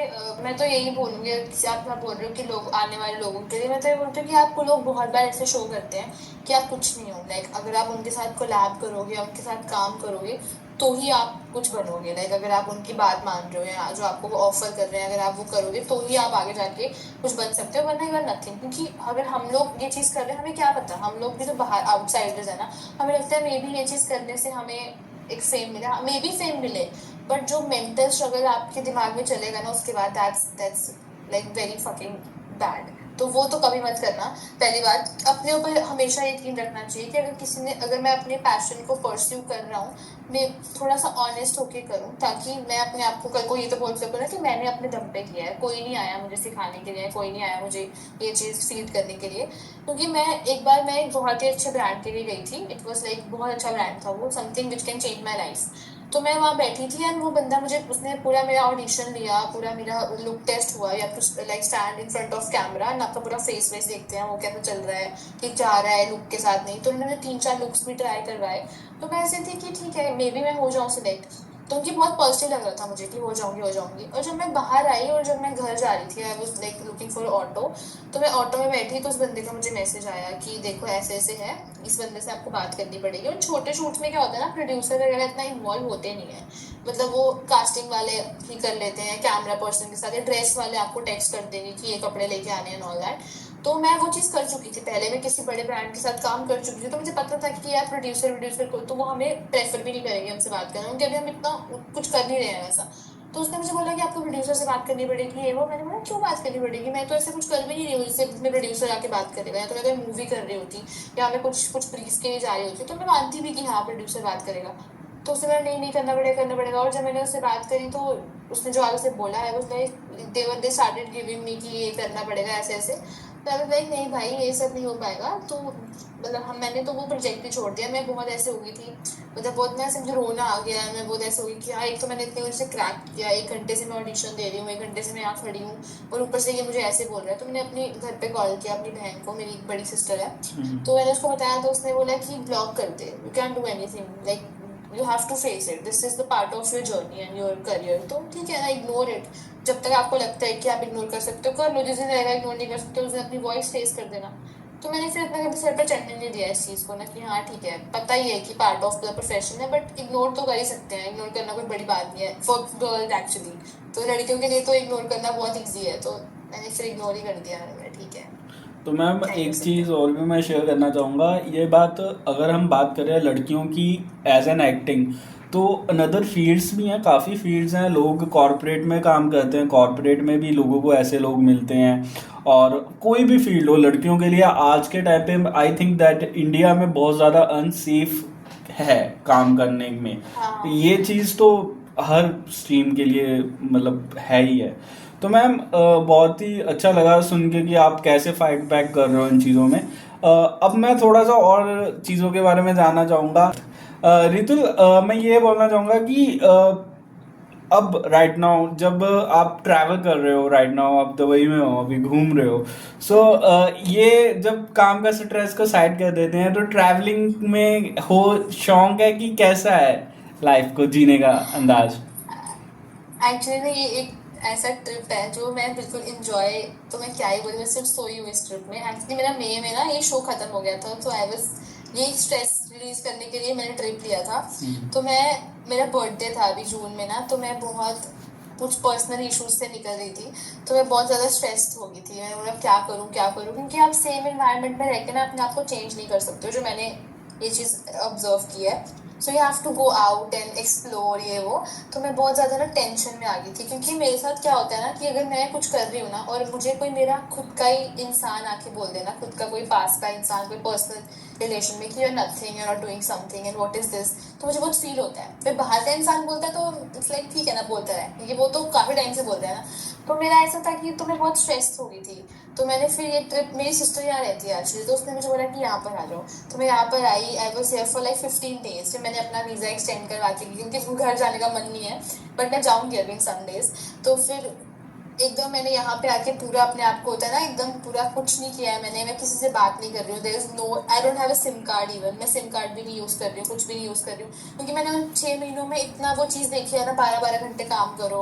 मैं तो यही बोलूंगी, आप बोल रहे हो कि लोग आने वाले लोगों के लिए, मैं तो ये बोलती हूँ कि आपको लोग बहुत बार ऐसे शो करते हैं कि आप कुछ नहीं हो। लाइक अगर आप उनके साथ कोलैब करोगे, उनके साथ काम करोगे तो ही आप कुछ बनोगे। लाइक अगर आप उनकी बात मान रहे हो या जो आपको वो ऑफर कर रहे हैं अगर आप वो करोगे तो ही आप आगे जाके कुछ बन सकते हो, वरना यू आर नथिंग। क्योंकि अगर हम लोग ये चीज़ कर रहे हैं, हमें क्या पता, हम लोग भी तो बाहर आउटसाइडर्स है ना। हमें लगता है मे बी ये चीज़ करने से हमें एक फेम मिले, मे बी फेम मिले, बट जो मेंटल स्ट्रगल आपके दिमाग में चलेगा ना उसके बाद, that's like very fucking bad. तो वो तो कभी मत करना। पहली बात, अपने ऊपर हमेशा यकीन रखना चाहिए कि अगर मैं अपने पैशन को परस्यू कर रहा हूँ, मैं थोड़ा सा ऑनेस्ट होके करूँ, ताकि मैं अपने आप को कल को ये तो बोल सकूँ ना कि मैंने अपने दम पे किया है, कोई नहीं आया मुझे सिखाने के लिए, कोई नहीं आया मुझे ये चीज़ फीड करने के लिए। क्योंकि मैं एक बहुत ही अच्छे ब्रांड के लिए गई थी। इट वॉज लाइक बहुत अच्छा ब्रांड था वो, something which can change my life. तो मैं वहाँ बैठी थी एंड वो बंदा मुझे, उसने पूरा मेरा ऑडिशन लिया, पूरा मेरा लुक टेस्ट हुआ, या कुछ like stand in front of camera and आपका पूरा फेस वेस देखते हैं वो कैसा चल रहा है, कि जा रहा है लुक के साथ नहीं। तो उन्होंने 3-4 लुक्स भी ट्राई करवाए। तो मैं ऐसे थी कि ठीक है मे बी मैं हो जाऊँ सिलेक्ट। तो उनकी बहुत पॉजिटिव लग रहा था मुझे कि हो जाऊंगी। और जब मैं बाहर आई और जब मैं घर जा रही थी, I was like looking for auto. तो मैं ऑटो में बैठी तो उस बंदे का मुझे मैसेज आया कि देखो ऐसे ऐसे है, इस बंदे से आपको बात करनी पड़ेगी। और छोटे शूट में क्या होता है ना, प्रोड्यूसर वगैरह इतना इन्वॉल्व होते नहीं है। मतलब वो कास्टिंग वाले ही कर लेते हैं, कैमरा पर्सन के साथ, या ड्रेस वाले आपको टेक्स्ट कर देंगे कि ये कपड़े लेके आने हैं ऑल दैट। तो मैं वो चीज़ कर चुकी थी पहले, मैं किसी बड़े ब्रांड के साथ काम कर चुकी थी, तो मुझे पता था कि यार प्रोड्यूसर को तो वो हमें प्रेफर भी नहीं करेंगे हमसे बात करना, क्योंकि अभी हम इतना कुछ कर नहीं रहे हैं वैसा। तो उसने मुझे बोला कि आपको प्रोड्यूसर से बात करनी पड़ेगी, ये वो। मैंने बोला क्यों बात करनी पड़ेगी, मैं तो ऐसे कुछ कर भी नहीं रही हूँ जिससे जिसमें प्रोड्यूसर आके बात करेगा, या तो मैं कोई मूवी कर रही होती या मैं कुछ कुछ ब्रीफ के लिए जा रही होती, तो मैं मानती भी कि हाँ प्रोड्यूसर बात करेगा। तो उसने बोला नहीं नहीं करना पड़ेगा। और जब मैंने उससे बात करी तो उसने जो आगे से बोला है, उसने दे स्टार्टेड गिविंग मी कि ये करना पड़ेगा ऐसे ऐसे। तो आई वाज लाइक नहीं भाई ये सब नहीं हो पाएगा। तो मतलब मैंने तो वो प्रोजेक्ट ही छोड़ दिया। मैं बहुत ऐसे हो गई थी, मतलब बहुत, मैं मुझे रोना आ गया। मैं बहुत ऐसे हो गई कि हाँ, एक तो मैंने इतने से क्रैक किया, 1 घंटे से मैं ऑडिशन दे रही हूँ, 1 घंटे से मैं यहाँ खड़ी हूँ, और ऊपर से ये मुझे ऐसे बोल रहा है। तो मैंने अपनी घर पे कॉल किया अपनी बहन को, मेरी एक बड़ी सिस्टर है। तो मैंने उसको बताया तो उसने बोला कि ब्लॉक कर दे, you can do anything, like you have to face it, this is the part of your journey and your career. तो ठीक है ना, इग्नोर इट। जब तक आपको लगता है कि आप इग्नोर कर सकते हो कर लो, जिस दिन रहेगा इग्नोर नहीं कर सकते उस दिन अपनी वॉइस रेज कर देना। तो मैंने फिर अपने कभी सर पर चढ़ने नहीं दिया इस चीज़ को ना, कि हाँ ठीक है पता ही है कि पार्ट ऑफ द प्रोफेशन है, बट इग्नोर तो कर ही सकते हैं। इग्नोर करना कोई बड़ी बात नहीं है फॉर गर्ल्स एक्चुअली। तो लड़कियों के लिए तो इग्नोर करना बहुत ईजी है। तो मैंने फिर इग्नोर ही कर दिया, मैंने ठीक है तो मैम क्या ही कर एक सकते चीज़ हैं। और भी मैं शेयर करना चाहूँगा। ये बात अगर हम बात करें लड़कियों की एज एन एक्टिंग, तो अनदर फील्ड्स भी हैं, काफ़ी फील्ड्स हैं। लोग कॉरपोरेट में काम करते हैं, कॉरपोरेट में भी लोगों को ऐसे लोग मिलते हैं। और कोई भी फील्ड हो लड़कियों के लिए आज के टाइम पे, आई थिंक दैट इंडिया में बहुत ज़्यादा अनसेफ है काम करने में। हाँ ये चीज़ तो हर स्ट्रीम के लिए मतलब है ही है। तो मैम बहुत ही अच्छा लगा सुन के कि आप कैसे फाइट बैक कर रहे हो इन चीज़ों में। अब मैं थोड़ा सा और चीज़ों के बारे में जानना चाहूँगा। रितुल, मैं ये बोलना चाहूँगा कि अब राइट नाउ जब आप ट्रैवल कर रहे हो, राइट नाउ आप दुबई में हो, अभी घूम रहे हो, सो ये जब काम का स्ट्रेस को साइड कर देते हैं तो ट्रैवलिंग में हो शौक है कि कैसा है लाइफ को जीने का अंदाज? एक्चुअली ना ये एक ऐसा ट्रिप है जो मैं बिल्कुल इंजॉय, तो मैं क्या ही बोलूँ, मैं सिर्फ सोई हूँ इस ट्रिप में। एक्चुअली मेरा मई में ना ये शो खत्म हो गया था, तो आई वाज ये स्ट्रेस रिलीज करने के लिए मैंने ट्रिप लिया था। तो मैं, मेरा बर्थडे था अभी जून में ना, तो मैं बहुत कुछ पर्सनल इश्यूज से निकल रही थी, तो मैं बहुत ज़्यादा स्ट्रेस्ड हो गई थी। मैंने बोला क्या करूँ क्या करूँ, क्योंकि आप सेम इन्वायरमेंट में रह के ना अपने आप को चेंज नहीं कर सकते हो, जो मैंने ये चीज़ ऑब्जर्व की है। So you have to go out and explore ये वो। तो मैं बहुत ज़्यादा ना टेंशन में आ गई थी, क्योंकि मेरे साथ क्या होता है ना कि अगर मैं कुछ कर रही हूँ ना और मुझे कोई मेरा खुद का ही इंसान आके बोल देना, खुद का कोई पास का इंसान, कोई पर्सनल रिलेशन में कि you are nothing, you are not doing something and what is this, तो मुझे बहुत फील होता है। फिर बाहर का इंसान बोलता है तो इट्स लाइक ठीक है ना, बोलता रहे, क्योंकि वो तो काफ़ी टाइम से बोलते हैं ना। तो मेरा ऐसा था कि तो मैं बहुत स्ट्रेस हो गई थी। तो मैंने फिर ये ट्रिप, मेरी सिस्टर यहाँ रहती है एक्चुअली, तो उसने मुझे बोला कि यहाँ पर आ जाओ। तो मैं यहाँ पर आई, I was here for like 15 days। फिर मैंने अपना वीज़ा एक्सटेंड करवा के, क्योंकि घर जाने का मन नहीं है, बट मैं जाऊँगी अभी इन सम डेज। तो फिर एकदम मैंने यहाँ पे आके पूरा अपने आप को, होता है ना, एकदम पूरा कुछ नहीं किया है मैंने। मैं किसी से बात नहीं कर रही हूँ, there is no, I don't have a sim card even. मैं सिम कार्ड भी नहीं यूज़ कर रही हूँ, कुछ भी नहीं यूज़ कर रही हूँ, क्योंकि मैंने उन 6 महीनों में इतना वो चीज़ देखी है ना, 12-12 घंटे काम करो,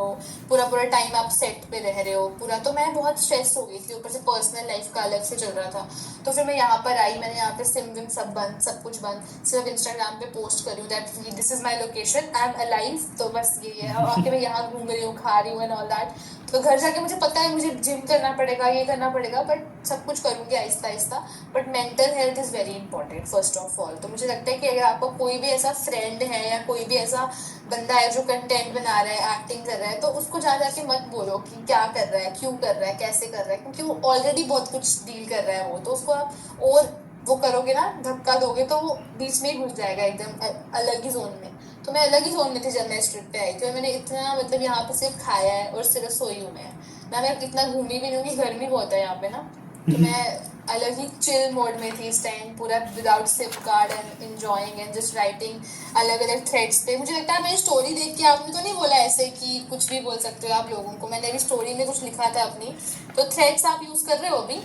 पूरा पूरा टाइम आप सेट पे रह रहे हो पूरा। तो मैं बहुत स्ट्रेस हो गई थी, ऊपर से पर्सनल लाइफ का अलग से चल रहा था। तो फिर मैं यहाँ पर आई, मैंने यहाँ पे सिम विम सब बंद, सब कुछ बंद, सिर्फ इंस्टाग्राम पे पोस्ट करी हूँ that this is my location, I am alive. तो बस ये है, और आके मैं यहाँ घूम रही हूँ, खा रही हूँ एंड ऑल दैट। तो घर जाके मुझे पता है मुझे जिम करना पड़ेगा, ये करना पड़ेगा, बट सब कुछ करूँगी Aahista Aahista. But mental health is very important first of all. तो मुझे लगता है कि अगर आपका कोई भी ऐसा फ्रेंड है या कोई भी ऐसा बंदा है जो कंटेंट बना रहा है, एक्टिंग कर रहा है, तो उसको जा जाके मत बोलो कि क्या कर रहा है, क्यों कर रहा है, कैसे कर रहा है, क्योंकि वो ऑलरेडी बहुत कुछ डील कर रहा है वो। तो उसको आप और वो करोगे ना, धक्का दोगे, तो वो बीच में ही घुस जाएगा एकदम अलग ही जोन में। तो मैं अलग ही जोन में थी जब मैं इस ट्रिप पे आई थी, और मैंने इतना मतलब यहाँ पे सिर्फ खाया है और सिर्फ सोई हूँ मैं ना। मैं इतना घूमी भी नहीं हूँ, गर्मी बहुत है यहाँ पे ना। तो मैं अलग ही चिल मोड में थी इस टाइम, पूरा without SIM card and enjoying and just writing अलग अलग थ्रेड्स पे। मुझे लगता है मेरी स्टोरी देख के आपने तो नहीं बोला ऐसे कि कुछ भी बोल सकते हो आप लोगों को, मैंने अभी स्टोरी में कुछ लिखा था अपनी। तो थ्रेड्स आप यूज़ कर रहे हो अभी?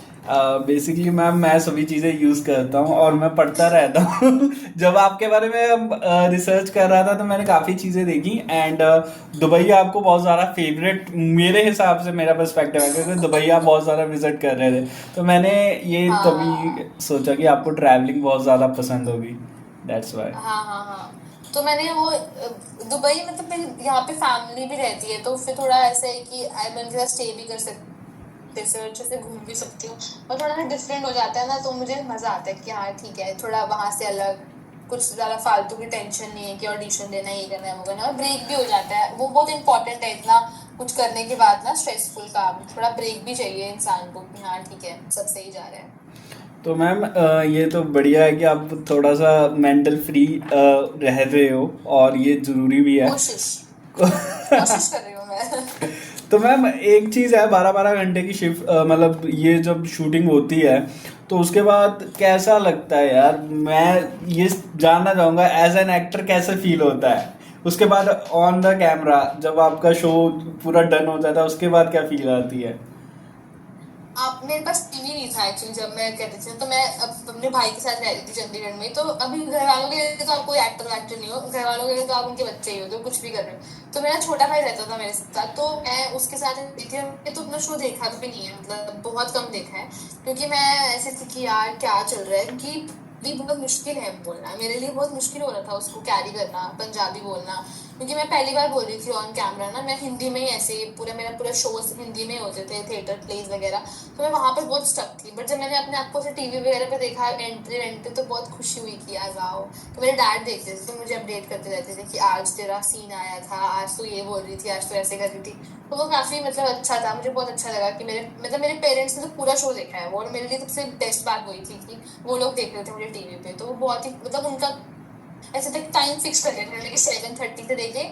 बेसिकली मैम मैं सभी चीज़ें यूज़ करता हूँ और मैं पढ़ता रहता हूँ। जब आपके बारे में रिसर्च कर रहा था तो मैंने काफ़ी चीज़ें देखी एंड दुबई आपको बहुत ज़्यादा फेवरेट मेरे हिसाब से, मेरा पर्सपेक्टिव है क्योंकि दुबई आप बहुत ज़्यादा विजिट कर रहे थे, तो मैंने ये तभी हाँ सोचा कि आपको ट्रैवलिंग बहुत ज़्यादा पसंद होगी, दैट्स वाई। हाँ हाँ हाँ। तो मैंने वो दुबई, मतलब मेरी यहाँ पे फैमिली भी रहती है, तो फिर थोड़ा ऐसा है कि मैं उनके साथ स्टे भी कर सकती हूँ, अच्छे से घूम भी सकती हूँ, और थोड़ा ना डिफरेंट हो जाता है ना, तो मुझे मज़ा आता है कि हाँ ठीक है, थोड़ा वहाँ से अलग, कुछ ज़्यादा फालतू की टेंशन नहीं है कि ऑडिशन देना है, ये करना है, वो करना है, और ब्रेक भी हो जाता है। वो बहुत इंपॉर्टेंट है, इतना कुछ करने के बाद ना स्ट्रेसफुल काम, थोड़ा ब्रेक भी चाहिए इंसान को कि हाँ ठीक है सब सही जा रहा है। तो मैम ये तो बढ़िया है कि आप थोड़ा सा मेंटल फ्री रह रहे हो और ये ज़रूरी भी है। कोशिश कोशिश कर रही हूँ मैं। तो मैम एक चीज़ है, 12-12 घंटे की शिफ्ट, मतलब ये जब शूटिंग होती है तो उसके बाद कैसा लगता है यार, मैं ये जानना चाहूँगा एज एन एक्टर कैसे फील होता है उसके बाद ऑन द कैमरा, जब आपका शो पूरा डन हो जाता है उसके बाद क्या फील आती है? आप, मेरे पास टीवी नहीं था एक्चुअली जब मैं कहती थी, तो मैं अब अपने भाई के साथ रह रही थी चंडीगढ़ में। तो अभी घर वालों के लिए तो आप कोई एक्टर वैक्टर नहीं हो, घर वालों के लिए तो आप उनके बच्चे ही हो, तो कुछ भी कर रहे हो। तो मेरा छोटा भाई रहता था मेरे साथ, तो मैं उसके साथ रहती थी। मैंने तो अपना शो देखा भी नहीं है, मतलब बहुत कम देखा है, क्योंकि मैं ऐसे थी कि यार क्या चल रहा है, क्योंकि भी बहुत मुश्किल है बोलना, मेरे लिए बहुत मुश्किल हो रहा था उसको कैरी करना, पंजाबी बोलना, क्योंकि मैं पहली बार बोल रही थी ऑन कैमरा ना। मैं हिंदी में ही ऐसे पूरा, मेरा पूरा शोज हिंदी में होते थे, थिएटर प्लेज वगैरह, तो मैं वहाँ पर बहुत स्टक थी। बट जब मैंने अपने आप को टीवी वगैरह पे देखा एंट्री वेंट्री, तो बहुत खुशी हुई कि यार वाओ। तो मेरे डैड देखते थे, तो मुझे अपडेट करते रहते थे कि आज तेरा सीन आया था, आज तो ये बोल रही थी, आज तो ऐसे कर रही थी। तो वो काफ़ी मतलब अच्छा था, मुझे बहुत अच्छा लगा कि मेरे मतलब मेरे पेरेंट्स ने तो पूरा शो देखा है वो, और मेरे लिए सबसे बेस्ट बात वही थी कि वो लोग देख रहे थे मुझे टीवी पे। तो वो बहुत ही मतलब उनका ऐसे तक टाइम फिक्स कर लेते थे कि 7:30 से लेके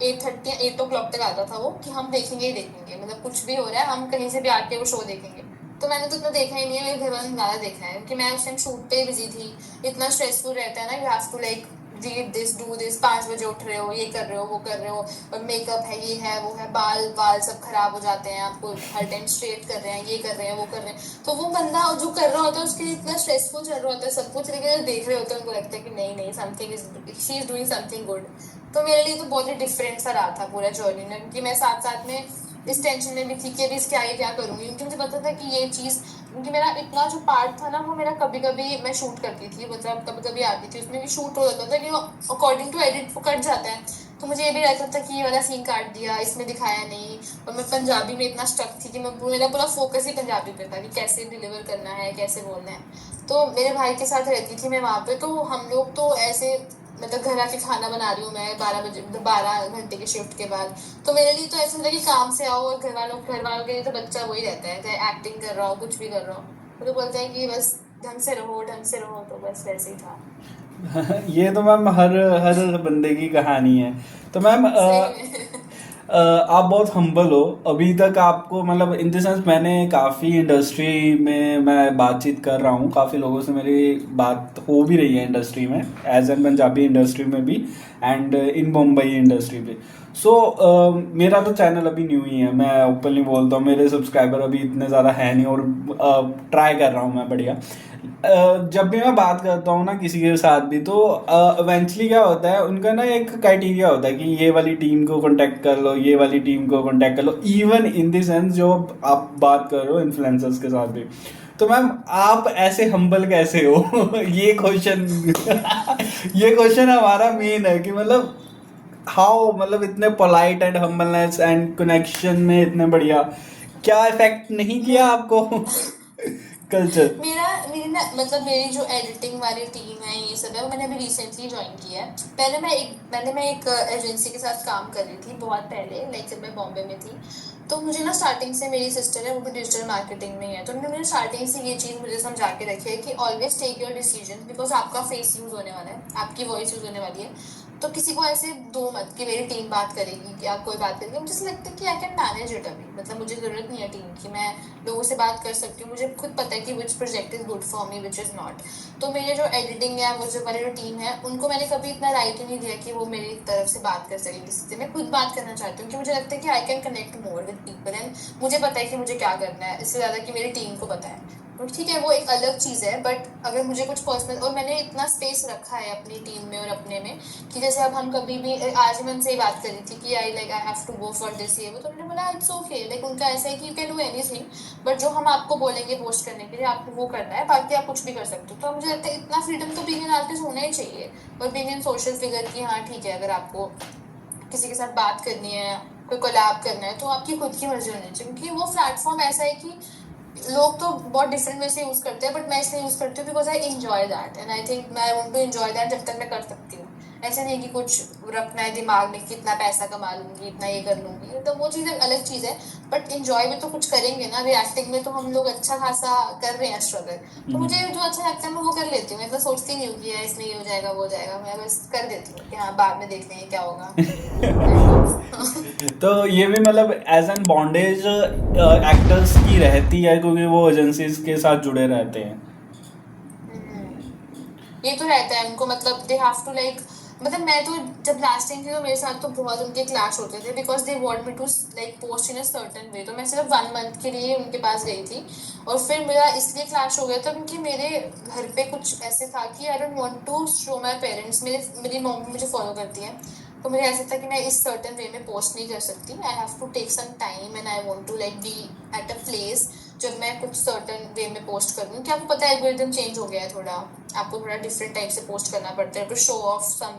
8:30 या 8 o'clock तक आता था वो, कि हम देखेंगे ही देखेंगे, मतलब कुछ भी हो रहा है हम कहीं से भी आके वो शो देखेंगे। तो मैंने तो इतना देखा ही नहीं है, मेरे घर वालों ने ज़्यादा देखा है, क्योंकि मैं उस टाइम शूट पे बिजी थी। इतना स्ट्रेसफुल रहता है ना, you have to like read this, do this, 5 बजे उठ रहे हो, ये कर रहे हो, वो कर रहे हो, और मेकअप है, ये है, वो है, बाल बाल सब खराब हो जाते हैं, आपको हर टाइम स्ट्रेट कर रहे हैं, ये कर रहे हैं, वो कर रहे हैं। तो वो बंदा जो कर रहा होता है उसके लिए इतना स्ट्रेसफुल चल रहा होता है सब कुछ, लेकिन देख रहे होते हैं उनको लगता है कि नहीं नहीं, something is, she is doing something good. तो मेरे लिए तो बहुत ही डिफरेंट सा रहा था पूरा जर्नी में, क्योंकि मैं साथ साथ में इस टेंशन में भी थी कि अभी इसके आगे क्या करूँगी, क्योंकि मुझे पता था कि ये चीज़, क्योंकि मेरा इतना जो पार्ट था ना, वो मेरा कभी कभी मैं शूट करती थी, मतलब कभी कभी आती थी, उसमें भी शूट हो जाता था कि अकॉर्डिंग टू एडिट वो कट जाता है। तो मुझे ये भी लगता था कि ये वाला सीन काट दिया, इसमें दिखाया नहीं। और मैं पंजाबी में इतना स्टक थी कि मेरा पूरा फोकस ही पंजाबी पे था कि कैसे डिलीवर करना है, कैसे बोलना है। तो मेरे भाई के साथ रहती थी मैं वहाँ पे, तो हम लोग तो ऐसे मतलब घर आके खाना बना रही हूँ मैं 12 बजे, 12 घंटे की शिफ्ट के बाद। तो मेरे लिए तो ऐसा होता है कि काम से आओ और घर वालों के लिए तो बच्चा वही रहता है, चाहे एक्टिंग कर रहा हो कुछ भी कर रहा हो। वो तो बोलते हैं कि बस ढंग से रहो, तो बस वैसे ही था। ये तो मैम हर हर बंदे की कहानी है। तो मैम सही में। आप बहुत हम्बल हो। अभी तक आपको मतलब इन द सेंस मैंने काफ़ी इंडस्ट्री में मैं बातचीत कर रहा हूँ, काफ़ी लोगों से मेरी बात हो भी रही है इंडस्ट्री में, एज एन पंजाबी इंडस्ट्री में भी एंड इन मुंबई इंडस्ट्री पे। सो मेरा तो चैनल अभी न्यू ही है, मैं ओपनली बोलता हूँ, मेरे सब्सक्राइबर अभी इतने ज़्यादा है नहीं और ट्राई कर रहा हूँ मैं बढ़िया। जब भी मैं बात करता हूँ ना किसी के साथ भी, तो इवेंचुअली क्या होता है, उनका ना एक क्राइटेरिया होता है कि ये वाली टीम को कांटेक्ट कर लो, ये वाली टीम को कांटेक्ट कर लो, इवन इन द सेंस जो आप बात कर रहे हो इन्फ्लुएंसर्स के साथ भी। तो मैम आप ऐसे हम्बल कैसे हो? ये क्वेश्चन ये क्वेश्चन हमारा मेन है कि मतलब हाउ, मतलब इतने polite and humbleness and connection में इतने बढ़िया, क्या इफेक्ट नहीं किया आपको कल्चर? मेरी ना मतलब मेरी जो एडिटिंग वाली टीम है ये सब है, वो मैंने अभी रिसेंटली ज्वाइन किया है। पहले मैं एक एजेंसी के साथ काम कर रही थी बहुत पहले, लाइक जब मैं बॉम्बे में थी। तो मुझे ना स्टार्टिंग से, मेरी सिस्टर है वो भी डिजिटल मार्केटिंग में ही है, तो उन्होंने मुझे स्टार्टिंग से ये चीज़ मुझे समझा के रखी है कि always take your decision, because आपका फेस यूज़ होने वाला है, आपकी वॉइस यूज़ होने वाली है। तो किसी को ऐसे दो मत कि मेरी टीम बात करेगी कि आप कोई बात करेंगे। मुझे ऐसा लगता है कि आई कैन मैनेज इट अभी, मतलब मुझे ज़रूरत नहीं है टीम की, मैं लोगों से बात कर सकती हूँ, मुझे खुद पता है कि which project is good for me, which is not. तो मेरे जो एडिटिंग है, वो जो वाली जो टीम है, उनको मैंने कभी इतना राइट ही नहीं दिया कि वो मेरी तरफ से बात कर सके किसी से। मैं खुद बात करना चाहती हूँ कि मुझे लगता है कि I can connect more with people, and मुझे पता है कि मुझे क्या करना है, इससे ज़्यादा कि मेरी टीम को पता है। तो ठीक है, वो एक अलग चीज़ है, बट अगर मुझे कुछ पर्सनल, और मैंने इतना स्पेस रखा है अपनी टीम में और अपने में कि जैसे अब हम कभी भी, आज मैं उनसे ही बात कर रही थी कि I have to go for this, ये वो, तो उन्होंने बोला इट्स ओके, लाइक उनका ऐसा है कि you can do anything, but जो हम आपको बोलेंगे पोस्ट करने के लिए आपको वो करना है, बाकी आप कुछ भी कर सकते हो। तो मुझे लगता है इतना फ्रीडम तो बीइंग एन आर्टिस्ट होना ही चाहिए, और बीइंग एन सोशल फिगर की हाँ ठीक है, अगर आपको किसी के साथ बात करनी है, कोई कोलैब करना है, तो आपकी खुद की मर्जी होनी चाहिए, क्योंकि वो प्लेटफॉर्म ऐसा है कि लोग तो बहुत डिफरेंट वे से यूज़ करते हैं, बट मैं इसलिए यूज़ करती हूँ because I enjoy that, and I think I want to enjoy that जब तक मैं कर सकती हूँ। ऐसे नहीं कि कुछ रखना है दिमाग में कि इतना पैसा कमा लूंगी, इतना ये कर लूंगी, तो वो चीज़ एक अलग चीज़ है। बट इंजॉय भी तो कुछ करेंगे ना। अभी एक्टिंग में तो हम लोग अच्छा खासा कर रहे हैं स्ट्रगल, तो मुझे जो अच्छा लगता है मैं वो कर लेती हूँ। मैं तो सोचती नहीं हूँ कि यार इसमें ये हो जाएगा वो हो जाएगा, मैं बस कर देती हूँ कि हाँ बाद में देख लेंगे क्या होगा, काइंड ऑफ। तो ये भी मतलब एज एन बॉन्डेज एक्टर्स की रहती है क्योंकि वो एजेंसीज के साथ जुड़े रहते हैं। ये तो रहता है उनको, मतलब दे हैव टू लाइक, मतलब मैं तो जब लास्ट टाइम थी तो मेरे साथ तो बहुत उनके क्लैश होते थे, because they want me to like post in a certain way. तो मैं सिर्फ 1 मंथ के लिए उनके पास गई थी, और फिर मेरा इसलिए क्लैश हो गया था क्योंकि मेरे घर पे कुछ ऐसे था कि I don't want to show my parents, मेरी मम्मी मुझे फॉलो करती है, तो मुझे ऐसा था कि मैं इस सर्टेन वे में पोस्ट नहीं कर सकती, I have to take some time and I want to like be at a place जब मैं कुछ सर्टेन वे में पोस्ट करूँ। कि आपको पता है एल्गोरिदम चेंज हो गया है थोड़ा, आपको थोड़ा डिफरेंट टाइप से पोस्ट करना पड़ता है to show off some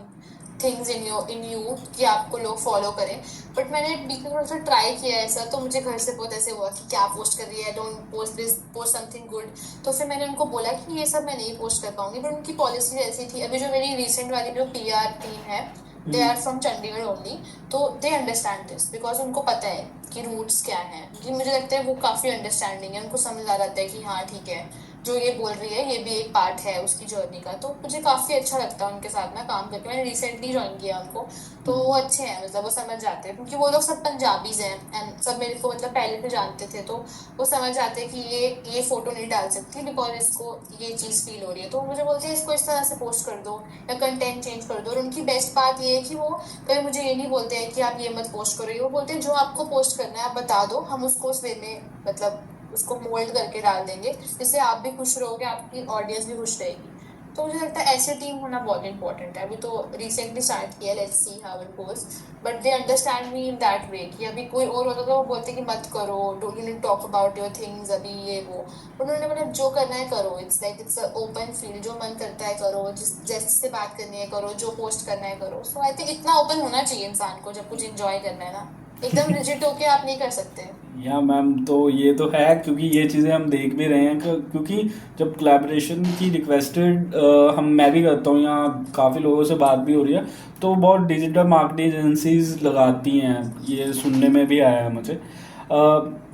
things in you कि आपको लोग फॉलो करें। बट मैंने बीच में थोड़ा सा ट्राई किया ऐसा, तो मुझे घर से बहुत ऐसे हुआ कि क्या पोस्ट कर रही है, don't post this, post something good. तो फिर मैंने उनको बोला कि ये सब मैं नहीं पोस्ट कर पाऊंगी, बट उनकी पॉलिसी ऐसी थी। अभी जो मेरी रिसेंट वाली जो PR टीम है, they are from Chandigarh only, तो दे अंडरस्टैंड दिस बिकॉज उनको पता है कि रूट्स क्या हैं। कि मुझे लगता है वो काफ़ी अंडरस्टैंडिंग है, उनको समझ आ जाता है कि हाँ ठीक है, जो ये बोल रही है ये भी एक पार्ट है उसकी जर्नी का। तो मुझे काफ़ी अच्छा लगता है उनके साथ ना काम करके। मैंने रिसेंटली ज्वाइन किया उनको, तो वो अच्छे हैं, मतलब वो समझ जाते हैं, क्योंकि वो लोग सब पंजाबीज हैं एंड सब मेरे को मतलब पहले से जानते थे, तो वो समझ जाते हैं कि ये फोटो नहीं डाल सकती बिकॉज इसको ये चीज़ फील हो रही है। तो मुझे बोलते हैं इसको इस तरह से पोस्ट कर दो या कंटेंट चेंज कर दो। और उनकी बेस्ट बात ये है कि वो कभी मुझे ये नहीं बोलते हैं कि आप ये मत पोस्ट करो, वो बोलते हैं जो आपको पोस्ट करना है आप बता दो, हम उसको उस वे में मतलब उसको मोल्ड करके डाल देंगे, जिससे आप भी खुश रहोगे, आपकी ऑडियंस भी खुश रहेगी। तो मुझे लगता है ऐसे टीम होना बहुत इंपॉर्टेंट है। अभी तो रिसेंटली स्टार्ट किया, let's see how it goes, but they understand me in that way कि अभी कोई और होता तो वो बोलते कि मत करो, don't talk about your things, अभी ये वो। उन्होंने बोला जो करना है करो, it's like it's open field, जो मन करता है करो, जिस जैसे बात करनी है करो, जो पोस्ट करना है करो। सो आई थिंक इतना ओपन होना चाहिए इंसान को जब कुछ इंजॉय करना है ना, एकदम रिजिड होके आप नहीं कर सकते। या मैम, तो ये तो है, क्योंकि ये चीज़ें हम देख भी रहे हैं क्योंकि जब कोलैबोरेशन की रिक्वेस्टेड मैं भी करता हूँ, या काफ़ी लोगों से बात भी हो रही है, तो बहुत डिजिटल मार्केटिंग एजेंसीज लगाती हैं, ये सुनने में भी आया है मुझे।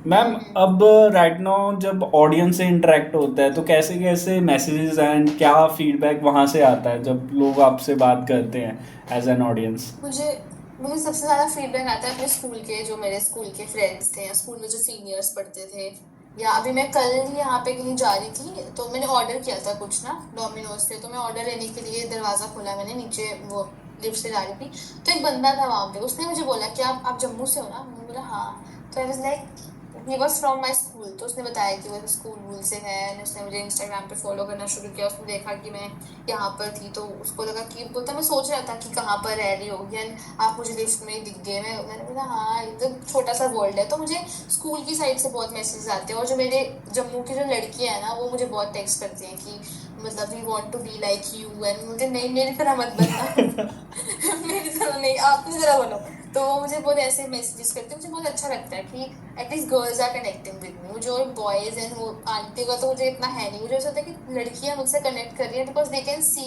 मैम, अब राइट नाउ जब ऑडियंस से इंटरेक्ट होता है तो कैसे कैसे मैसेजेस एंड क्या फीडबैक वहाँ से आता है जब लोग आपसे बात करते हैं एज एन ऑडियंस? मुझे मुझे सबसे ज़्यादा फीडबैक आता है अपने स्कूल के, जो मेरे स्कूल के फ्रेंड्स थे या स्कूल में जो सीनियर्स पढ़ते थे। या अभी मैं कल ही यहाँ पे कहीं जा रही थी तो मैंने ऑर्डर किया था कुछ ना डोमिनोज से, तो मैं ऑर्डर लेने के लिए दरवाज़ा खोला मैंने, नीचे वो लिफ्ट से जा रही थी, तो एक बंदा था वहाँ पे, उसने मुझे बोला कि आप जम्मू से हो ना? मैंने बोला हाँ। तो I was like he was from my school, तो उसने बताया कि वो स्कूल वूल से है, and उसने मुझे इंस्टाग्राम पे फॉलो करना शुरू किया। उसने देखा कि मैं यहाँ पर थी तो उसको लगा कि, बोलता मैं सोच रहा था कि कहाँ पर रह रही होगी, एंड आप मुझे लिफ्ट में ही दिख गए। मैंने बोला हाँ, एकदम छोटा सा वर्ल्ड है। तो मुझे स्कूल की साइड से बहुत मैसेज आते हैं, और जो मेरे जम्मू की जो लड़कियाँ हैं ना, वो मुझे बहुत टेक्स्ट करती हैं कि मतलब we want to be like you, and मुझे नहीं, मेरी तरह मत बनना मेरी तरह नहीं, अपनी तरह बनो। तो वो मुझे बहुत ऐसे मैसेजेस करते हैं, मुझे बहुत अच्छा लगता है कि at least girls are connecting with me. जो बॉयज़ एंड वो आंटी का तो मुझे इतना है नहीं, मुझे ऐसा होता है कि लड़कियां मुझसे कनेक्ट कर रही हैं बिकॉज दे कैन सी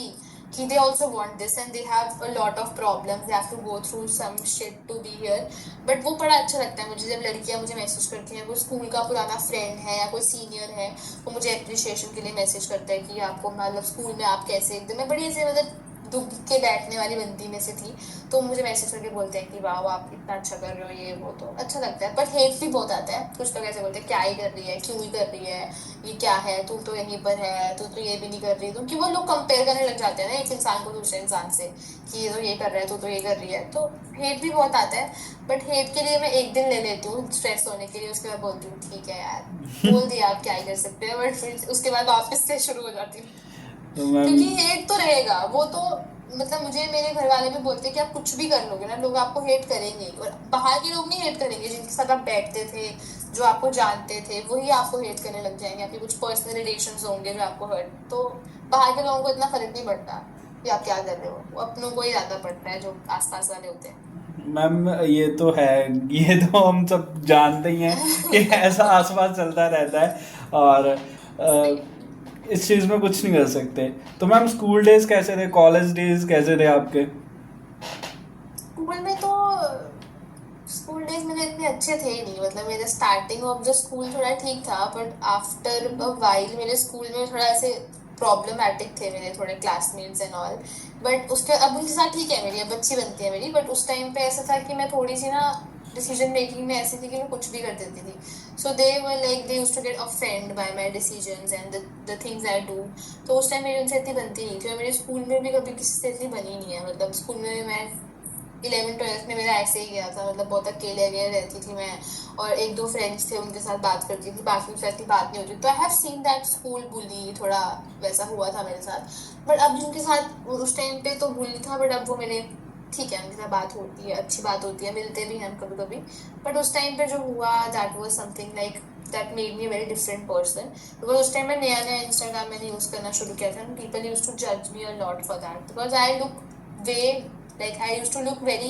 कि they also want this and they have a lot of problems, they have to go through some shit to be here. But वो बड़ा अच्छा लगता है मुझे जब लड़कियां मुझे मैसेज करती हैं, कोई स्कूल का पुराना फ्रेंड है या कोई सीनियर है, वो मुझे अप्रिशिएशन के लिए मैसेज करता है कि आपको मतलब स्कूल में आप कैसे, एकदम मैं बड़ी ऐसे मतलब दुख के बैठने वाली बंदी में से थी, तो मुझे मैसेज करके बोलते हैं कि वाह आप इतना अच्छा कर रहे हो, ये वो, तो अच्छा लगता है। पर हेट भी बहुत आता है, कुछ लोग ऐसे बोलते हैं क्या ही कर रही है, क्यों ही कर रही है, ये क्या है, तू तो यहीं पर है, तू तो ये भी नहीं कर रही, क्योंकि वो लोग कंपेयर करने लग जाते हैं ना एक इंसान को दूसरे इंसान से कि ये तो ये कर रहा है, तू तो ये कर रही है, तो हेट भी बहुत आता है। बट हेट के लिए मैं एक दिन ले लेती हूँ स्ट्रेस होने के लिए, उसके बाद बोलती हूँ ठीक है यार, बोल दिया आप क्या ही कर सकते हैं, बट फिर उसके बाद वापस से शुरू हो जाती हूँ। तो मैम, क्योंकि हेट तो रहेगा, वो तो मतलब मुझे मेरे घर वाले भी बोलते हैं कि आप कुछ भी कर लोगे ना, लोग आपको हेट करेंगे, और बाहर के लोग नहीं हेट करेंगे, जिनके साथ आप बैठते थे, जो आपको जानते थे, वही आपको हेट करने लग जाएंगे, आपके कुछ पर्सनल रिलेशंस होंगे जो आपको हर्ट, तो बाहर के लोगों को इतना फर्क नहीं पड़ता कि आप क्या कर रहे हो, वो अपनों को ही ज़्यादा पड़ता है जो आसपास वाले होते हैं। मैम ये तो है, ये तो हम सब जानते ही हैं कि ऐसा आसपास चलता रहता है, और सही। इस चीज़ में कुछ नहीं कर सकते। तो मैम, स्कूल डेज कैसे थे, कॉलेज डेज कैसे थे आपके? स्कूल में तो स्कूल डेज मेरे इतने अच्छे थे ही नहीं, मतलब मेरा स्टार्टिंग ऑफ द स्कूल थोड़ा ठीक था, बट आफ्टर अ वाइल मेरे स्कूल में थोड़ा ऐसे प्रॉब्लमेटिक थे मेरे थोड़े क्लासमेट्स एंड ऑल। बट उसके अब उनके साथ ठीक है मेरी, अब अच्छी बनती है मेरी, बट उस टाइम पे ऐसा था कि मैं थोड़ी सी ना डिसीजन मेकिंग में ऐसी थी कि मैं कुछ भी कर देती थी। So they were like they used to get offend by my decisions and the things I do. तो उस टाइम मेरी उनसे इतनी बनती नहीं थी, और मेरे स्कूल में भी कभी किसी से इतनी बनी नहीं है, मतलब स्कूल में भी मैं 11th 12th में मेरा ऐसे ही गया था, मतलब बहुत अकेले अकेले रहती थी मैं, और एक दो फ्रेंड्स थे उनके साथ बात करती थी, बाकी उनसे इतनी बात नहीं होती। तो I have seen that school bully थोड़ा वैसा हुआ था मेरे साथ। बट अब जिनके साथ उस टाइम पे तो बुली था, बट अब वो मेरे ठीक है, उनके साथ बात होती है, अच्छी बात होती है, मिलते भी हैं हम कभी कभी। बट उस टाइम पे जो हुआ that was something like that made me a very different person, because उस टाइम में नया नया इंस्टाग्राम मैंने यूज़ करना शुरू किया था, पीपल यूज टू जज me a lot for that because I look way like I used to look very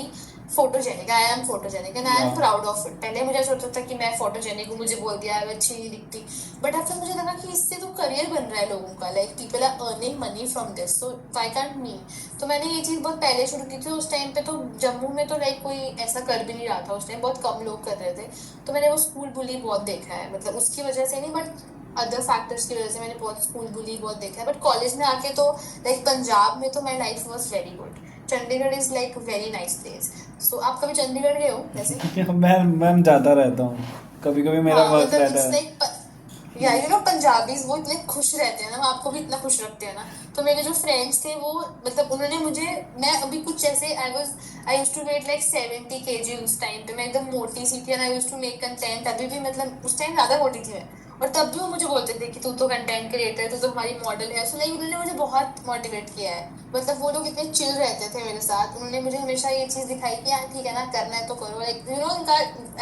photogenic. I am photogenic and I am या proud of it. पहले मुझे ऐसा होता था कि मैं photogenic हूँ, मुझे बोल दिया मैं अच्छी नहीं दिखती, बट अब फिर मुझे लगा कि इससे तो करियर बन रहा है लोगों का, like people are earning money from this, so why can't me? तो मैंने ये चीज़ बहुत पहले शुरू की थी। उस टाइम पे तो जम्मू में तो लाइक कोई ऐसा कर भी नहीं रहा था, उस टाइम बहुत कम लोग कर रहे थे, तो मैंने वो स्कूल बुली बहुत देखा है, मतलब उसकी वजह से नहीं बट अदर फैक्टर्स की वजह से मैंने बहुत स्कूल बुली बहुत देखा है। बट कॉलेज में आके तो लाइक पंजाब में तो my life was very good. Chandigarh is like very nice place. So आप कभी चंडीगढ़ गए हो वैसे? मैम जाता रहता हूँ, कभी कभी मेरा हाँ वर्क मतलब रहता इट्स है। लाइक या यू नो पंजाबीज वो इतने खुश रहते हैं ना, वो आपको भी इतना खुश रखते हैं ना। तो मेरे जो फ्रेंड्स थे वो मतलब उन्होंने मुझे, मैं अभी कुछ ऐसे I used to weigh like 70 kg उस टाइम पे, मैं एकदम मोटी सी थी, and I used to make content, अभी भी मतलब उस टाइम ज़्यादा मोटी थी मैं, और तब भी वो मुझे बोलते थे कि तू तो कंटेंट क्रिएटर है, तू तो हमारी मॉडल है। सो लाइक उन्होंने मुझे बहुत मोटिवेट किया है। मतलब वो लोग इतने चिल रहते थे मेरे साथ, उन्होंने मुझे हमेशा ये चीज़ दिखाई कि यार ठीक है ना, करना है तो करो। लाइक यू नो उनका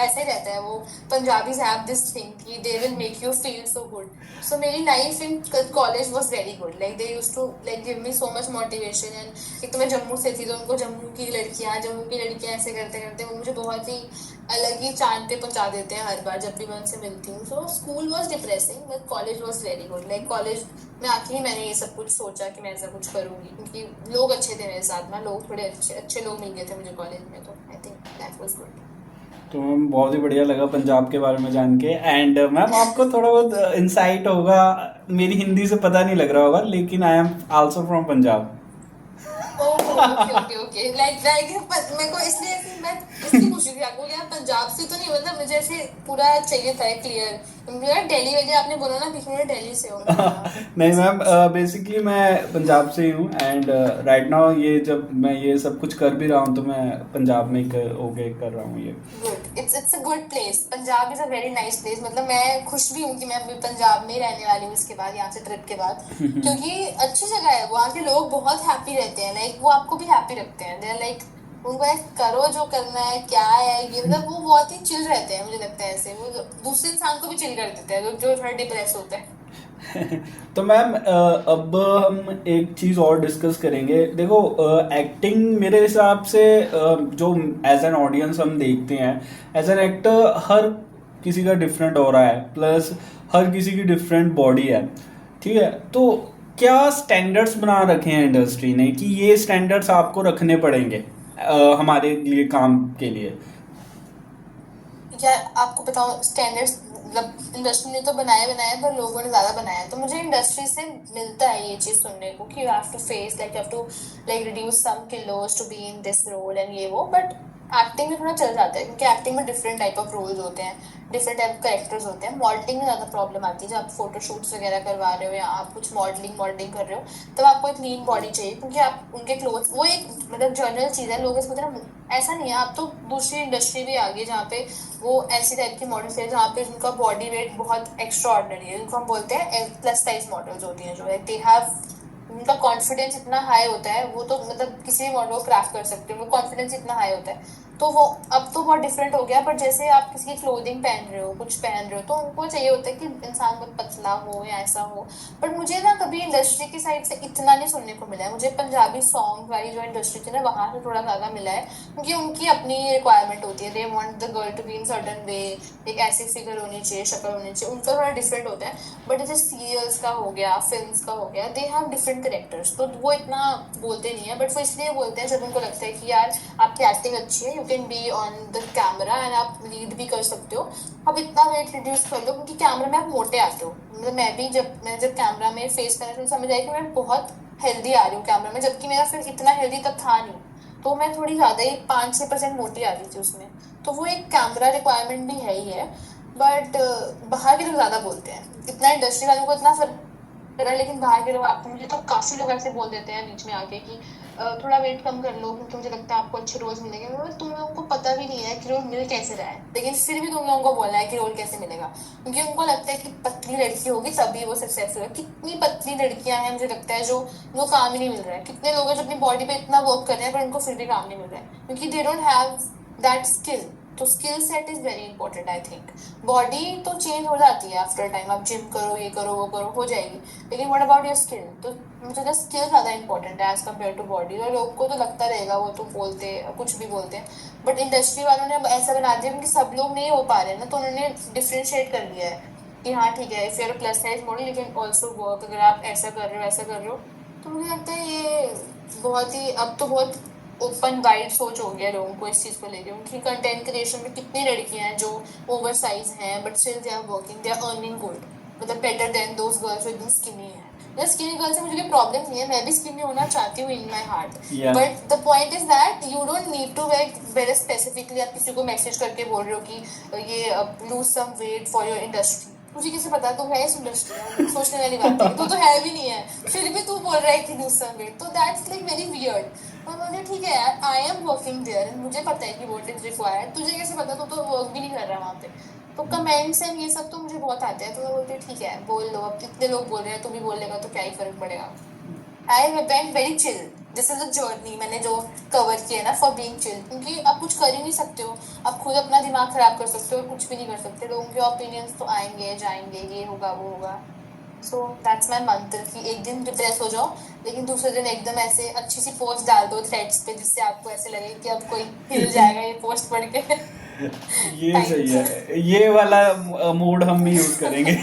ऐसे ही रहता है वो, पंजाबीज हैव दिस थिंग कि they will make you feel so good. So मेरी life in college was very good. Like they use to like give me so much motivation. And एक तो मैं जम्मू से थी, तो उनको जम्मू की लड़कियां ऐसे करते करते वो मुझे बहुत ही अलग ही चांद पे पहुंचा देते हैं हर बार जब भी मैं उनसे मिलती हूँ। So school was depressing but college was very good. Like college में आके ही मैंने ये सब कुछ सोचा कि मैं ऐसा कुछ करूँगी, क्योंकि लोग अच्छे थे मेरे साथ में, लोग थोड़े अच्छे अच्छे लोग मिल गए थे मुझे कॉलेज में। तो I think that was good. तो मैम बहुत ही बढ़िया लगा पंजाब के बारे में जान के। एंड मैम आपको थोड़ा बहुत इंसाइट होगा, मेरी हिंदी से पता नहीं लग रहा होगा, लेकिन I am also from Punjab. Oh okay okay okay. Like like मेरे को इसलिए मैं इसलिए पूछ रही थी आपको कि आप पंजाब से तो नहीं, मतलब मुझे ऐसे पूरा चाहिए था क्लियर। मुझे दिल्ली वगैरह आपने बोला ना, बीच में दिल्ली से हो, मैंने कहा नहीं ऐसे मैम, कुछ। बेसिकली मैं पंजाब से ही हूँ। एंड राइट नाउ ये जब मैं ये सब कुछ कर भी रहा हूँ तो मैं पंजाब में ही होके कर रहा हूँ ये। Good, it's a good place. Punjab is a very nice place. मतलब मैं खुश भी हूँ कि मैं अभी पंजाब में ही रहने वाली हूँ इसके बाद, यहाँ से ट्रिप के बाद, क्योंकि अच्छी जगह है। वहाँ के लोग बहुत हैप्पी रहते हैं। लाइक वो आपको भी हैप्पी रखते हैं। दे आर लाइक उनको एक करो जो करना है, क्या है ये, मतलब वो बहुत ही चिल रहते हैं। मुझे लगता है ऐसे वो दूसरे इंसान को भी चिल कर देते हैं जो थोड़ा डिप्रेस होता है। तो मैम अब हम एक चीज़ और डिस्कस करेंगे। देखो, एक्टिंग मेरे हिसाब से जो एज एन ऑडियंस हम देखते हैं, एज एन एक्टर हर किसी का डिफरेंट हो रहा है, प्लस हर किसी की डिफरेंट बॉडी है। ठीक है, तो क्या स्टैंडर्ड्स बना रखे हैं इंडस्ट्री ने कि ये स्टैंडर्ड्स आपको रखने पड़ेंगे हमारे लिए, काम के लिए? यार आपको बताओ, स्टैंडर्ड्स मतलब इंडस्ट्री ने तो बनाए बनाए, पर लोगों ने ज्यादा बनाया है। तो मुझे इंडस्ट्री से मिलता है ये चीज सुनने को कि you have to face like, you have to like reduce some kilos to be in this role and ये वो। बट एक्टिंग में थोड़ा चल जाता है, क्योंकि एक्टिंग में डिफरेंट टाइप ऑफ रोल्स होते हैं, डिफरेंट टाइप कैरेक्टर्स होते हैं। मॉडलिंग में ज्यादा प्रॉब्लम आती है जब आप फोटोशूट्स वगैरह करवा रहे हो या आप कुछ मॉडलिंग मॉडलिंग कर रहे हो, तब आपको एक लीन बॉडी चाहिए, क्योंकि आप उनके क्लोथ वो एक मतलब जनरल चीज है। लोग इसको तरह ऐसा नहीं है। आप तो दूसरी इंडस्ट्री भी आ गई जहाँ पे वो ऐसी टाइप की मॉडल्स है जहाँ पे उनका बॉडी वेट बहुत एक्स्ट्रा ऑर्डिनरी है, उनको हम बोलते हैं प्लस साइज मॉडल्स होती हैं, जो दे हैव उनका कॉन्फिडेंस इतना हाई होता है। वो तो मतलब किसी भी मॉडल को क्रैक कर सकते हो, वो कॉन्फिडेंस इतना हाई होता है। तो वो अब तो बहुत डिफरेंट हो गया। बट जैसे आप किसी की क्लोथिंग पहन रहे हो, कुछ पहन रहे हो, तो उनको चाहिए होता है कि इंसान बहुत पतला हो या ऐसा हो। बट मुझे ना कभी इंडस्ट्री की साइड से इतना नहीं सुनने को मिला है। मुझे पंजाबी सॉन्ग वाली जो इंडस्ट्री थी ना, वहाँ से थोड़ा ज़्यादा मिला है, क्योंकि उनकी अपनी रिक्वायरमेंट होती है। They want the girl to be in certain way, एक ऐसी फिगर होनी चाहिए, शक्ल होनी चाहिए, उनका थोड़ा डिफरेंट होता है। बट जैसे सीरियल्स का हो गया, फिल्म्स का हो गया, दे हैव डिफरेंट करेक्टर्स, तो वो इतना बोलते नहीं है। बट वो इसलिए बोलते हैं जब उनको लगता है कि यार आपकी एक्टिंग अच्छी है, you can be on the camera and आप लीड भी कर सकते हो, अब इतना वेट रिड्यूस कर लो, क्योंकि कैमरा में आप मोटे आते हो। मतलब मैं जब कैमरा में फेस करने से समझ आई कि मैं बहुत हेल्दी आ रही हूँ कैमरा में, जबकि मेरा फिर इतना हेल्दी तब था नहीं। तो मैं थोड़ी ज़्यादा ही 5-6% मोटी आ रही थी उसमें। तो वो एक कैमरा रिक्वायरमेंट भी है ही है। बट बाहर के लोग ज़्यादा बोलते हैं, इतना इंडस्ट्री वालों को इतना फर्क पड़ा, लेकिन बाहर के लोग आपको, मुझे तो काफ़ी लोग ऐसे बोल देते हैं बीच में आके कि थोड़ा वेट कम कर लो, क्योंकि मुझे लगता है आपको अच्छे रोल्स मिलेंगे। मतलब तुम लोगों को पता भी नहीं है कि रोल मिल कैसे रहा है, लेकिन फिर भी तुम लोगों को बोला है कि रोल कैसे मिलेगा, क्योंकि उनको लगता है कि पतली लड़की होगी तभी वो सक्सेसफुल है। कितनी पतली लड़कियां हैं मुझे लगता है जो उनको काम ही नहीं मिल रहा है। कितने लोग हैं जो अपनी बॉडी पे इतना वर्क कर रहे हैं पर उनको फिर भी काम नहीं मिल रहा है, क्योंकि they don't have that skill. तो skill set is very important I think. Body तो चेंज हो जाती है आफ्टर टाइम, आप जिम करो, ये करो, वो करो, हो जाएगी, लेकिन व्हाट अबाउट योर स्किल? तो मुझे लगता है स्किल ज़्यादा इंपॉर्टेंट है एज कम्पेयर टू बॉडी। और लोग को तो लगता रहेगा, वो तो बोलते कुछ भी बोलते हैं, बट इंडस्ट्री वालों ने अब ऐसा बना दिया क्योंकि सब लोग नहीं हो पा रहे हैं ना, तो उन्होंने डिफ्रेंशिएट कर दिया है कि हाँ ठीक है, if you are plus size model you can also work, अगर आप ऐसा कर रहे हो, ऐसा कर रहे हो। तो मुझे लगता है ये बहुत ही, अब तो बहुत ओपन वाइड सोच हो गया लोगों को इस चीज़ को लेकर। उनकी कंटेंट क्रिएशन में कितनी लड़कियां हैं जो ओवर साइज हैं, but still they are working, they are earning good, मतलब बेटर देन दोज गर्ल्स जो एकदम स्किनी है। मतलब स्किनी गर्ल से मुझे कोई प्रॉब्लम नहीं है, मैं भी स्किनी होना चाहती हूँ इन माई हार्ट। या but the point is that you don't need to weigh very specifically. आप किसी को मैसेज करके बोल रहे हो कि ये lose some weight for your industry, मुझे कैसे पता तुम है इस इंडस्ट्री में? सोचने वाली बात है, तू तो है भी नहीं है, फिर भी तू बोल रहा है कि लूज सम वेट, तो दैट्स लाइक वेरी वियर्ड। और मुझे ठीक है यार, आई एम वर्किंग देयर, मुझे पता है कि वॉट इज रिक्वायर्ड, तुझे कैसे पता? तू तो वर्क भी नहीं कर रहा वहाँ पे। तो कमेंट्स एंड ये सब तो मुझे बहुत आते हैं, तो मैं बोलती हूँ ठीक है बोल लो, अब इतने लोग बोल रहे हैं, तू भी बोल लेगा तो क्या ही फर्क पड़ेगा। I went very chill, this is a journey मैंने जो कवर किया है ना फॉर बीइंग चिल, क्योंकि आप कुछ कर ही नहीं सकते हो, आप खुद अपना दिमाग खराब कर सकते हो और कुछ भी नहीं कर सकते, लोगों के ओपिनियंस तो आएंगे जाएंगे, ये होगा वो होगा। सो दैट्स माई मंत्र कि एक दिन डिप्रेस हो जाओ, लेकिन दूसरे दिन एकदम ऐसे अच्छी सी पोस्ट डाल दो थ्रेड्स पे, जिससे आपको ऐसे लगे कि अब कोई हिल जाएगा ये पोस्ट पढ़ के। ये सही टाइप्स। है, ये वाला मूड हम भी यूज करेंगे।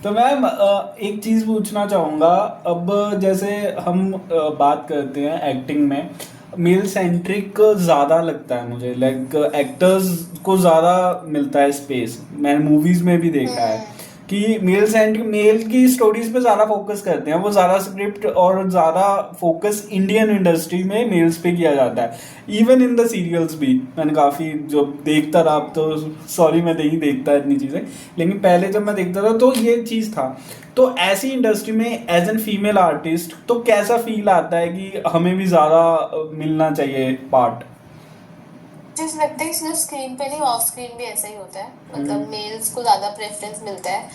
तो मैम एक चीज पूछना चाहूंगा। अब जैसे हम बात करते हैं एक्टिंग में, मेल सेंट्रिक ज़्यादा लगता है मुझे, लाइक एक्टर्स को ज़्यादा मिलता है स्पेस, मैंने मूवीज़ में भी देखा है हम्म। कि मेल सेंट्रिक, मेल की स्टोरीज पे ज़्यादा फोकस करते हैं, वो ज़्यादा स्क्रिप्ट और ज़्यादा फोकस इंडियन इंडस्ट्री में मेल्स पे किया जाता है। इवन इन द सीरियल्स भी मैंने काफ़ी जो देखता रहा, अब तो सॉरी मैं नहीं देखता इतनी चीज़ें, लेकिन पहले जब मैं देखता था तो ये चीज़ था। तो ऐसी इंडस्ट्री में एज एन फीमेल आर्टिस्ट तो कैसा फील आता है कि हमें भी ज़्यादा मिलना चाहिए पार्ट? जिस लगता है सिर्फ स्क्रीन पे नहीं, ऑफ स्क्रीन भी ऐसा ही होता है, मतलब मेल्स को ज़्यादा प्रेफरेंस मिलता है।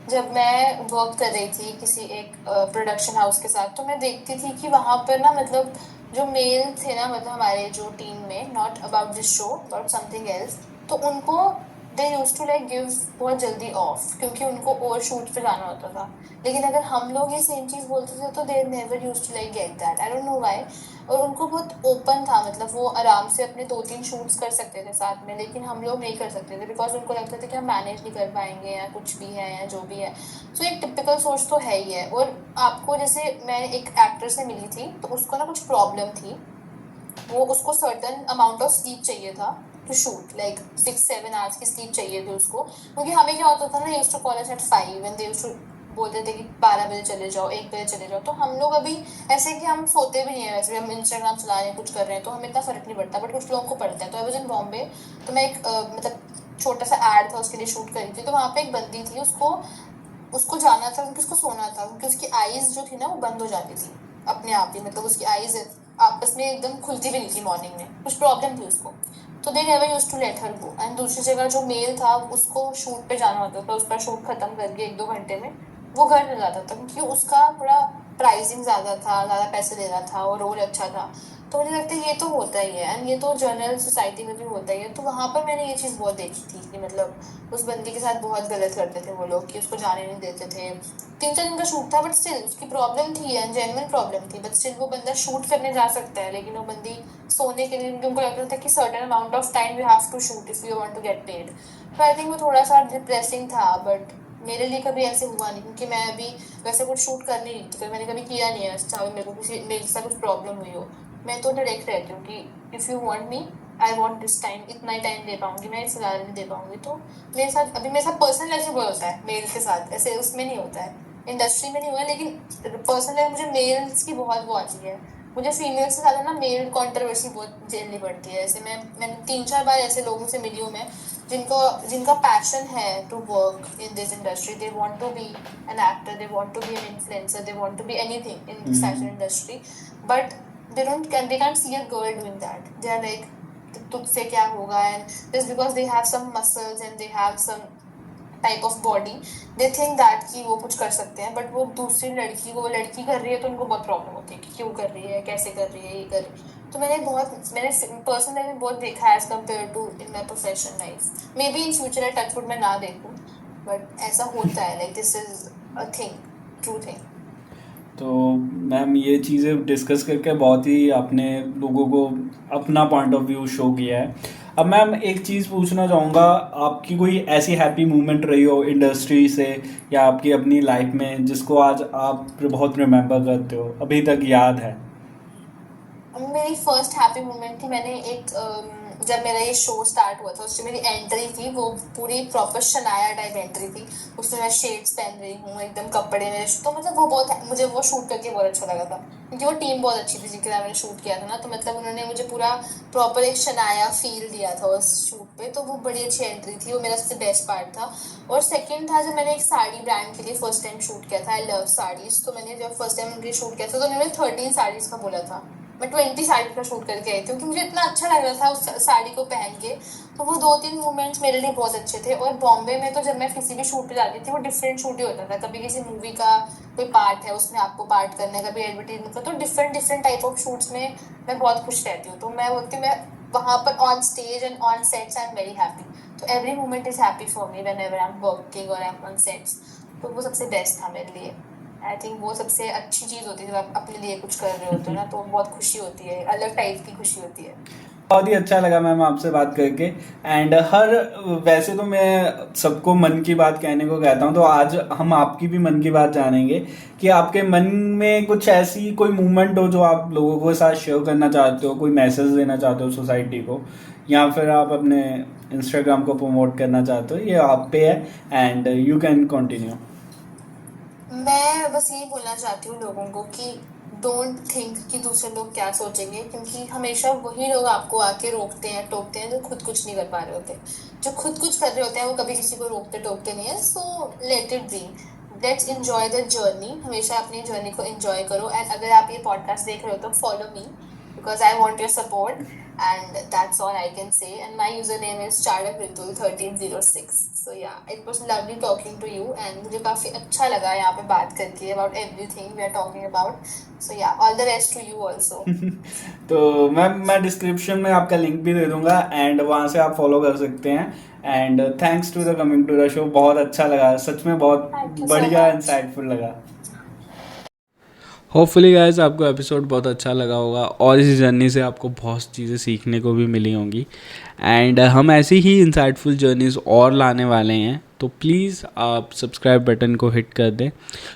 जब मैं वर्क कर रही थी किसी एक प्रोडक्शन हाउस के साथ, तो मैं देखती थी कि वहाँ पर ना मतलब जो मेल थे ना, मतलब हमारे जो टीम में, not about this show about something else, तो उनको दे यूज टू लाइक गिव बहुत जल्दी ऑफ, क्योंकि उनको और शूट पे जाना होता था। लेकिन अगर हम लोग ये सेम चीज़ बोलते थे तो they never use to like get that, I don't know why. और उनको बहुत ओपन था, मतलब वो आराम से अपने 2-3 शूट्स कर सकते थे साथ में, लेकिन हम लोग नहीं कर सकते थे बिकॉज उनको लगता था कि हम मैनेज नहीं कर पाएंगे या कुछ भी है या जो भी है। सो एक टिपिकल सोच तो है ही है। और आपको जैसे मैं एक एक्टर से मिली थी, तो उसको ना कुछ प्रॉब्लम थी, वो उसको सर्टन अमाउंट ऑफ स्लीप चाहिए था टू शूट, लाइक 6-7 आवर्स की स्लीप चाहिए थी उसको, क्योंकि हमें क्या होता था ना, used to call us at 5 and they used to बोलते थे कि 12 बजे चले जाओ, 1 बजे चले जाओ। तो हम लोग अभी ऐसे कि हम सोते भी नहीं है, वैसे भी हम इंस्टाग्राम चला रहे हैं, कुछ कर रहे हैं, तो हमें इतना फर्क नहीं पड़ता, बट कुछ लोगों को पड़ता है। तो आई वाज इन बॉम्बे, तो मैं एक मतलब छोटा सा एड था उसके लिए शूट करी थी, तो वहाँ पे एक बंदी थी, उसको उसको जाना था क्योंकि उसको सोना था, क्योंकि उसकी आईज जो थी ना वो बंद हो जाती थी अपने आप ही, मतलब उसकी आईज आपस में एकदम खुलती भी नहीं थी मॉर्निंग में, कुछ प्रॉब्लम थी उसको। तो they never used to let her go. And दूसरी जगह जो मेल था उसको शूट पे जाना होता था, उसका शूट खत्म करके 1-2 घंटे में वो घर मिल जाता था, क्योंकि उसका थोड़ा प्राइसिंग ज़्यादा था, ज़्यादा पैसे ले रहा था और रोल अच्छा था। तो मुझे लगता है ये तो होता ही है, एंड ये तो जनरल सोसाइटी में भी होता ही है। तो वहाँ पर मैंने ये चीज़ बहुत देखी थी कि मतलब उस बंदी के साथ बहुत गलत करते थे वो लोग, कि उसको जाने नहीं देते थे। 3-4 दिन का शूट था, बट स्टिल उसकी प्रॉब्लम थी एंड जेन्युइन प्रॉब्लम थी, बट स्टिल वो बंदा शूट करने जा सकता है, लेकिन वो बंदी सोने के लिए, क्योंकि उनको लगता था कि certain amount of time you have to shoot if you want to get paid. तो आई थिंक वो थोड़ा सा डिप्रेसिंग था, बट मेरे लिए कभी ऐसे हुआ नहीं, क्योंकि मैं अभी वैसे कुछ शूट कर नहीं रही थी, मैंने कभी किया नहीं है, चाहे मेरे को किसी मेरे साथ कुछ प्रॉब्लम हुई हो। मैं तो डायरेक्ट रहती हूँ कि if you want me, I want this time, इतना ही टाइम दे पाऊंगी मैं, इससे ज़्यादा नहीं दे पाऊंगी। तो मेरे साथ अभी, मेरे साथ पर्सनल ऐसे बहुत होता है मेल के साथ, ऐसे उसमें नहीं होता है, इंडस्ट्री में नहीं हुआ है, लेकिन पर्सनल मुझे मेल्स की बहुत वो आती है। मुझे फीमेल से ज़्यादा ना मेल कंट्रोवर्सी बहुत झेलनी पड़ती है। ऐसे मैंने 3-4 बार ऐसे लोगों से मिली हूँ मैं, जिनको जिनका पैशन है to work in this industry, they want to be an actor, they want to be an influencer, they want to be anything in this fashion industry, but they can't see a girl doing that. They are like तुझसे क्या होगा, and just because they have some muscles and they have some type of body, they think that कि वो कुछ कर सकते हैं, but वो दूसरी लड़की को, वो लड़की कर रही है तो उनको बहुत प्रॉब्लम होती है कि क्यों कर रही है, कैसे कर रही है, ये कर रही है। तो मैंने पर्सनल लाइफ में बहुत देखा है as compare to in my professional life. Maybe in future touch wood मैं ना देखूँ, बट ऐसा होता है, like this is a thing, true thing. तो मैम ये चीज़ें डिस्कस करके बहुत ही आपने लोगों को अपना पॉइंट ऑफ व्यू शो किया है। अब मैम एक चीज़ पूछना चाहूँगा, आपकी कोई ऐसी हैप्पी मोमेंट रही हो इंडस्ट्री से या आपकी अपनी लाइफ में जिसको आज आप बहुत रिमेम्बर करते हो, अभी तक याद है? मेरी फर्स्ट हैप्पी मोमेंट थी, मैंने एक जब मेरा ये शो स्टार्ट हुआ था उसमें मेरी एंट्री थी, वो पूरी प्रॉपर शनाया टाइप एंट्री थी। उसमें मैं शेड्स पहन रही हूँ एकदम कपड़े में, तो मतलब वो बहुत, मुझे वो शूट करके बहुत अच्छा लगा था, क्योंकि वो टीम बहुत अच्छी थी जिनके साथ मैंने शूट किया था ना, तो मतलब उन्होंने मुझे पूरा प्रॉपर एक शनाया फील दिया था उस शूट पे, तो वो बड़ी अच्छी एंट्री थी, वो मेरा सबसे बेस्ट पार्ट था। और सेकंड था जब मैंने एक साड़ी ब्रांड के लिए फर्स्ट टाइम शूट किया था, आई लव साड़ीज, तो मैंने जब फर्स्ट टाइम उनके शूट किया था तो उन्होंने 13 साड़ीज का बोला था, मैं 20 साड़ी का शूट करके आई थी क्योंकि मुझे इतना अच्छा लग रहा था उस साड़ी को पहन के। तो वो 2-3 मोमेंट्स मेरे लिए बहुत अच्छे थे। और बॉम्बे में तो जब मैं किसी भी शूट पे जाती थी वो डिफरेंट शूट ही होता था। कभी किसी मूवी का कोई पार्ट है उसमें आपको पार्ट करना है, कभी एडवर्टाइजमेंट का, तो different different type of shoots में मैं बहुत खुश रहती हूँ। तो मैं बोलती हूँ मैं वहाँ पर on stage and on sets I am very happy. तो every moment is happy for me whenever I am working और आई एम ऑन सेट्स। तो वो सबसे बेस्ट था मेरे लिए। आई थिंक वो सबसे अच्छी चीज़ होती है जब आप अपने लिए कुछ कर रहे होते हो ना, तो बहुत खुशी होती है, अलग टाइप की खुशी होती है। बहुत ही अच्छा लगा मैम आपसे बात करके। एंड हर वैसे तो मैं सबको मन की बात कहने को कहता हूँ, तो आज हम आपकी भी मन की बात जानेंगे कि आपके मन में कुछ ऐसी कोई मूवमेंट हो जो आप लोगों के साथ शेयर करना चाहते हो, कोई मैसेज देना चाहते हो सोसाइटी को, या फिर आप अपने इंस्टाग्राम को प्रमोट करना चाहते हो, ये आप पे है एंड यू कैन कंटिन्यू। मैं बस यही बोलना चाहती हूँ लोगों को कि डोंट थिंक कि दूसरे लोग क्या सोचेंगे, क्योंकि हमेशा वही लोग आपको आके रोकते हैं टोकते हैं जो खुद कुछ नहीं कर पा रहे होते। जो खुद कुछ कर रहे होते हैं वो कभी किसी को रोकते टोकते नहीं है। So let it be, let's enjoy the journey. हमेशा अपनी जर्नी को एंजॉय करो। एंड अगर आप ये पॉडकास्ट देख रहे हो तो follow me because I want your support, and that's all I can say. And my username is chardapritul1306. So yeah, it was lovely talking to you, and मुझे काफ़ी अच्छा लगा यहाँ पे बात करके about everything we are talking about. So yeah, all the best to you also. तो मैं डिस्क्रिप्शन में आपका लिंक भी दे दूंगा एंड वहाँ से आप फॉलो कर सकते हैं। And thanks to the coming to the show, बहुत अच्छा लगा, सच में बहुत Thank you so बढ़िया much. इंसाइटफुल लगा। होपफुली गाइस आपको एपिसोड बहुत अच्छा लगा होगा और इस जर्नी से आपको बहुत चीज़ें सीखने को भी मिली होंगी। एंड हम ऐसी ही इंसाइटफुल जर्नीज़ और लाने वाले हैं, तो प्लीज़ आप सब्सक्राइब बटन को हिट कर दें।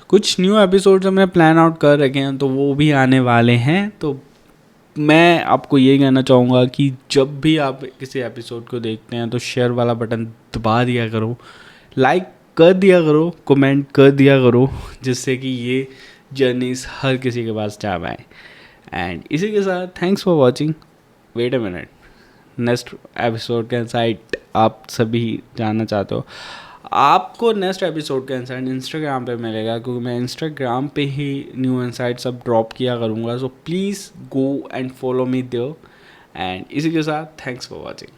कुछ न्यू एपिसोड्स हमने प्लान आउट कर रखे हैं, तो वो भी आने वाले हैं। तो मैं आपको ये कहना चाहूँगा कि जब भी आप किसी एपिसोड को देखते हैं तो शेयर वाला बटन दबा दिया करो, लाइक कर दिया करो, कमेंट कर दिया करो, जिससे कि ये जर्नीज हर किसी के पास जा पाए। एंड इसी के साथ thanks for watching. Wait a minute, next episode का इंसाइट आप सभी जानना चाहते हो, आपको नेक्स्ट एपिसोड का इंसाइट इंस्टाग्राम पे मिलेगा, क्योंकि मैं इंस्टाग्राम पे ही न्यू इंसाइट सब ड्रॉप किया करूँगा। So please go and follow me there. And इसी के साथ थैंक्स फॉर वॉचिंग।